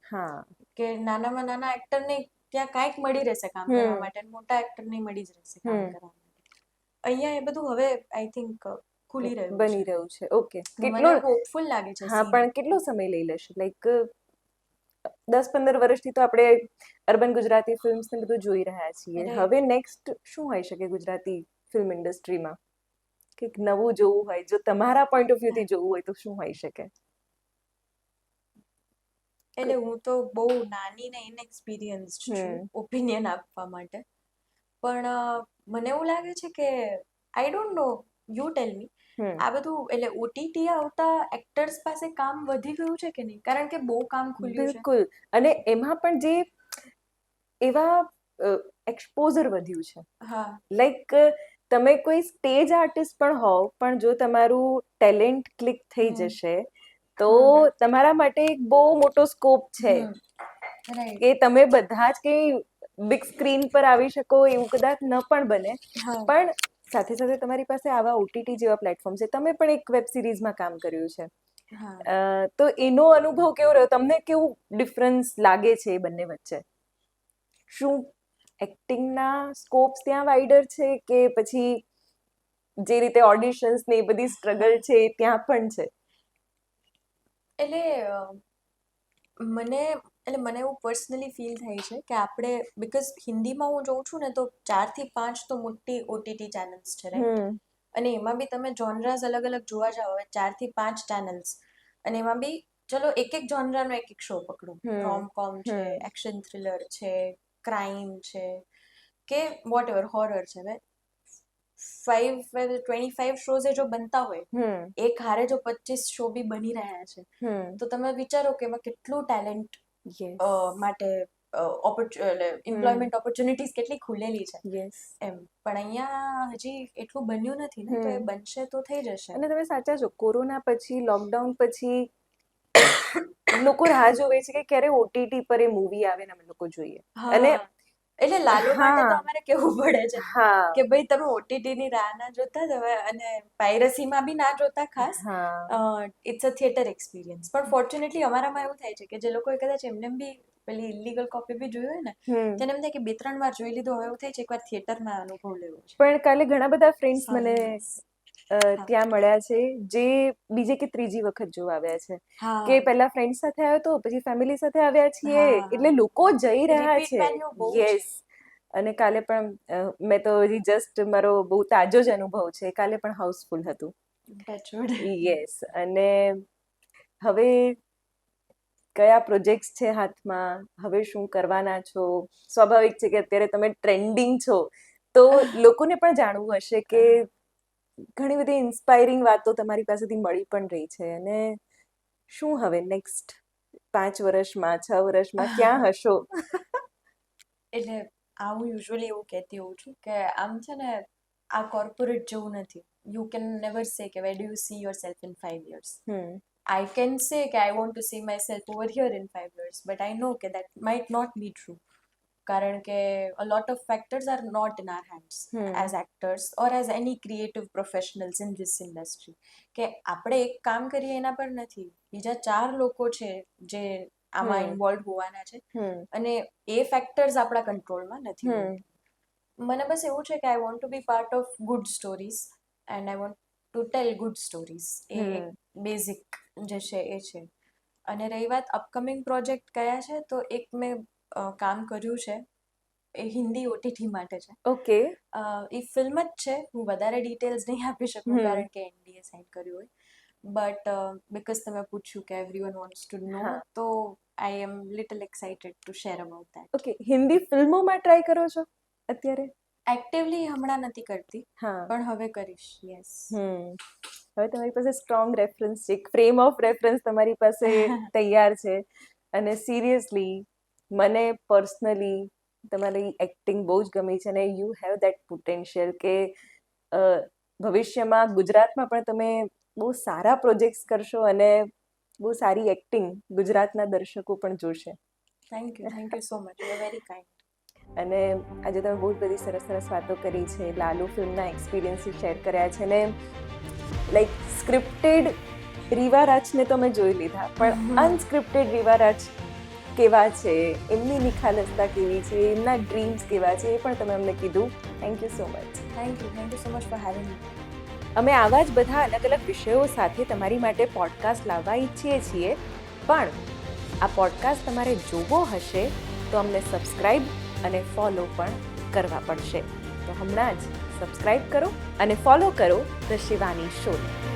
કે નાનામાં નાના એક્ટરને ત્યાં કાંઈક મળી રહેશે કામ કરવા માટે, મોટા એક્ટરને મળી જ રહેશે કામ કરવા માટે. અહીંયા એ બધું હવે આઈ થિંક ખુલી બની રહ્યું છે. ઓકે, મને હોપફુલ લાગે છે. હા, પણ કેટલો સમય લઈ લેશે? લાઈક 10-15 વર્ષથી તો આપણે અર્બન ગુજરાતી ફિલ્મ્સ ને બધું જોઈ રહ્યા છીએ. હવે નેક્સ્ટ શું હોઈ શકે ગુજરાતી ફિલ્મ ઇન્ડસ્ટ્રીમાં? કંઈક નવું જોવું હોય, જો તમારા પોઈન્ટ ઓફ વ્યૂથી જોવું હોય તો શું હોઈ શકે? એટલે હું તો બહુ નાની ને ઇનએક્સપિરિયન્સ્ડ છું ઓપિનિયન આપવા માટે. પણ મને એવું લાગે છે કે I don't know, you tell મી, આ બધું એટલે ઓટીટી આવતા એક્ટર્સ પાસે કામ વધી ગયું છે કે નહીં? કારણ કે બહુ કામ ખુલ્યું છે. બિલકુલ. અને એમાં પણ જે એવા એક્સપોઝર વધ્યું છે. લાઈક તમે કોઈ સ્ટેજ આર્ટિસ્ટ પણ હોવ, પણ જો તમારું ટેલેન્ટ ક્લિક થઈ જશે તો તમારા માટે એક બહુ મોટો સ્કોપ છે કે તમે બધા જ કંઈ બિગ સ્ક્રીન પર આવી શકો એવું કદાચ ન પણ બને. પણ સાથે સાથે તમારી પાસે આવા ઓટીટી જેવા પ્લેટફોર્મ છે. તમે પણ એક વેબ સિરીઝમાં કામ કર્યું છે, તો એનો અનુભવ કેવો રહ્યો? તમને કેવું ડિફરન્સ લાગે છે એ બંને વચ્ચે? શું એક્ટિંગના સ્કોપ્સ ત્યાં વાઇડર છે કે પછી જે રીતે ઓડિશન્સ ને એ બધી સ્ટ્રગલ છે એ ત્યાં પણ છે? મને એવું પર્સનલી ફીલ થાય છે કે આપણે, બીકોઝ હિન્દીમાં હું જોઉં છું ને તો 4 થી 5 તો મોટી ઓટીટી ચેનલ્સ છે, રાઈટ? અને એમાં બી તમે જોનરાસ અલગ જોવા જાઓ, હવે 4 થી 5 ચેનલ્સ, અને એમાં બી ચલો એક જોનરાનો એક શો પકડો, રોમ-કોમ છે, એક્શન થ્રિલર છે, ક્રાઇમ છે કે વોટ એવર, હોરર છે. હવે 25 શોઝ જો બનતા હોય, એક હારે જો 25 શો બી બની રહ્યા છે, તો તમે વિચારો કે એમાં કેટલું ટેલેન્ટ માટે એમ્પ્લોયમેન્ટ ઓપોર્ચ્યુનિટીઝ કેટલી ખુલેલી છે એમ. પણ અહીંયા હજી એટલું બન્યું નથી ને, તો એ બનશે તો થઈ જશે. અને તમે સાચા છો, કોરોના પછી, લોકડાઉન પછી લોકો રાહ જોવે છે કે ક્યારે ઓટીટી પર એ મૂવી આવે ને અમે લોકો જોઈએ. અને એટલે લાલુ માટે તો હા. અમારે કેવું પડે છે હા કે ભાઈ તમે OTT ની રાહ ના જોતા જ હવે, અને પાયરસીમાં બી ના જોતા ખાસ. હા ઇટ્સ અ થિયેટર એક્સપિરિયન્સ. પણ ફોર્ચ્યુનેટલી અમારામાં એવું થાય છે કે જે લોકોએ કદાચ એમને બી પેલી ઇલીગલ કોપી બી જોઈ હોય ને, તેને એમ થાય કે 2-3 વાર જોઈ લીધું, હવે એવું થાય છે એકવાર થિયેટરમાં અનુભવ લેવો છે. પણ કાલે ઘણા બધા ફ્રેન્ડ્સ મને હા. ત્યાં મળ્યા છે જે બીજે કે ત્રીજી વખત જોવા આવ્યા છે હા કે પહેલા ફ્રેન્ડ સાથે આવ્યો તો પછી ફેમિલી સાથે આવ્યા છીએ, હા. એટલે લોકો જઈ રહ્યા રિપીટ છે. વેલ્યુ બહુ છે. યસ. અને કાલે પણ મેં તો હજી જસ્ટ મારો બહુ તાજો જ અનુભવ છે, કાલે પણ હાઉસફુલ હતું. ટચવુડ. યસ. અને હવે કયા પ્રોજેક્ટ્સ છે હાથમાં, હવે શું કરવાના છો? સ્વાભાવિક છે કે અત્યારે તમે ટ્રેન્ડિંગ છો, તો લોકોને પણ જાણવું હશે કે ઘણી બધી ઇન્સ્પાયરિંગ વાતો તમારી પાસેથી મળી પણ રહી છે, અને શું હવે નેક્સ્ટ 5 વર્ષમાં 6 વર્ષમાં ક્યાં હશો? એટલે હું યુઝ્યુઅલી એવું કહેતી હોઉં છું કે આમ છે ને, આ કોર્પોરેટ જેવું નથી. યુ કેન નેવર સે કે where do you C your self in 5 years. I can say કે I want to see myself over here in 5 years, but I know કે that might not be true. કારણ કે a lot of factors are not in our hands as actors or as any creative professionals in this industry. કે આપણે એક કામ કરીએ એના પર નથી, બીજા 4 લોકો છે જે આમાં ઇન્વોલ્વ હોવાના છે, અને એ ફેક્ટર્સ આપણા કંટ્રોલમાં નથી હોતા. મને બસ એવું છે કે I want to be part of good stories and I want to tell good stories. એ બેઝિક જે છે એ છે. અને રહી વાત અપકમિંગ પ્રોજેક્ટ કયા છે, તો એક મેં કામ કર્યું છે, એ હિન્દી OTT માટે છે. ઓકે. એ ફિલ્મ જ છે, હું વધારે ડિટેલ્સ નહીં આપી શકું કારણ કે NDA સાઇન કર્યું હોય. બટ બિકોઝ તમે પૂછ્યું કે એવરીવન વોન્ટ્સ ટુ નો, હા. તો I am little excited to share about that. Okay. Hindi ફિલ્મોમાં ટ્રાય કરો છો અત્યારે? એક્ટિવલી હમણાં નથી કરતી, હા. પણ હવે કરીશ. યસ. હવે તમારી પાસે સ્ટ્રોંગ રેફરન્સ છે, એક ફ્રેમ ઓફ રેફરન્સ તમારી પાસે તૈયાર છે. અને સિરિયસલી મને પર્સનલી તમારી એક્ટિંગ બહુ જ ગમી છે, અને યુ હેવ દેટ પોટેન્શિયલ કે ભવિષ્યમાં ગુજરાતમાં પણ તમે બહુ સારા પ્રોજેક્ટ્સ કરશો અને બહુ સારી એક્ટિંગ ગુજરાતના દર્શકો પણ જોશે. Thank you so much. You are very kind. અને આજે તમે બહુ જ બધી સરસ સરસ વાતો કરી છે, લાલુ ફિલ્મના એક્સપિરિયન્સીસ શેર કર્યા છે, ને લાઈક સ્ક્રિપ્ટેડ રીવા રાજને તો મેં જોઈ લીધા, પણ અનસ્ક્રિપ્ટેડ રીવા રાજ કેવા છે, એમની નિખાલસતા કેવી છે, એમના ડ્રીમ્સ કેવા છે, એ પણ તમે અમને કીધું. Thank you so much. Thank you so much for having મી. અમે આવા જ બધા અલગ અલગ વિષયો સાથે તમારી માટે પોડકાસ્ટ લાવવા ઈચ્છીએ છીએ, પણ આ પોડકાસ્ટ તમારે જોવો હશે તો અમને સબસ્ક્રાઇબ અને ફોલો પણ કરવા પડશે. તો હમણાં જ સબસ્ક્રાઇબ કરો અને ફોલો કરો ધ શિવાની શોને.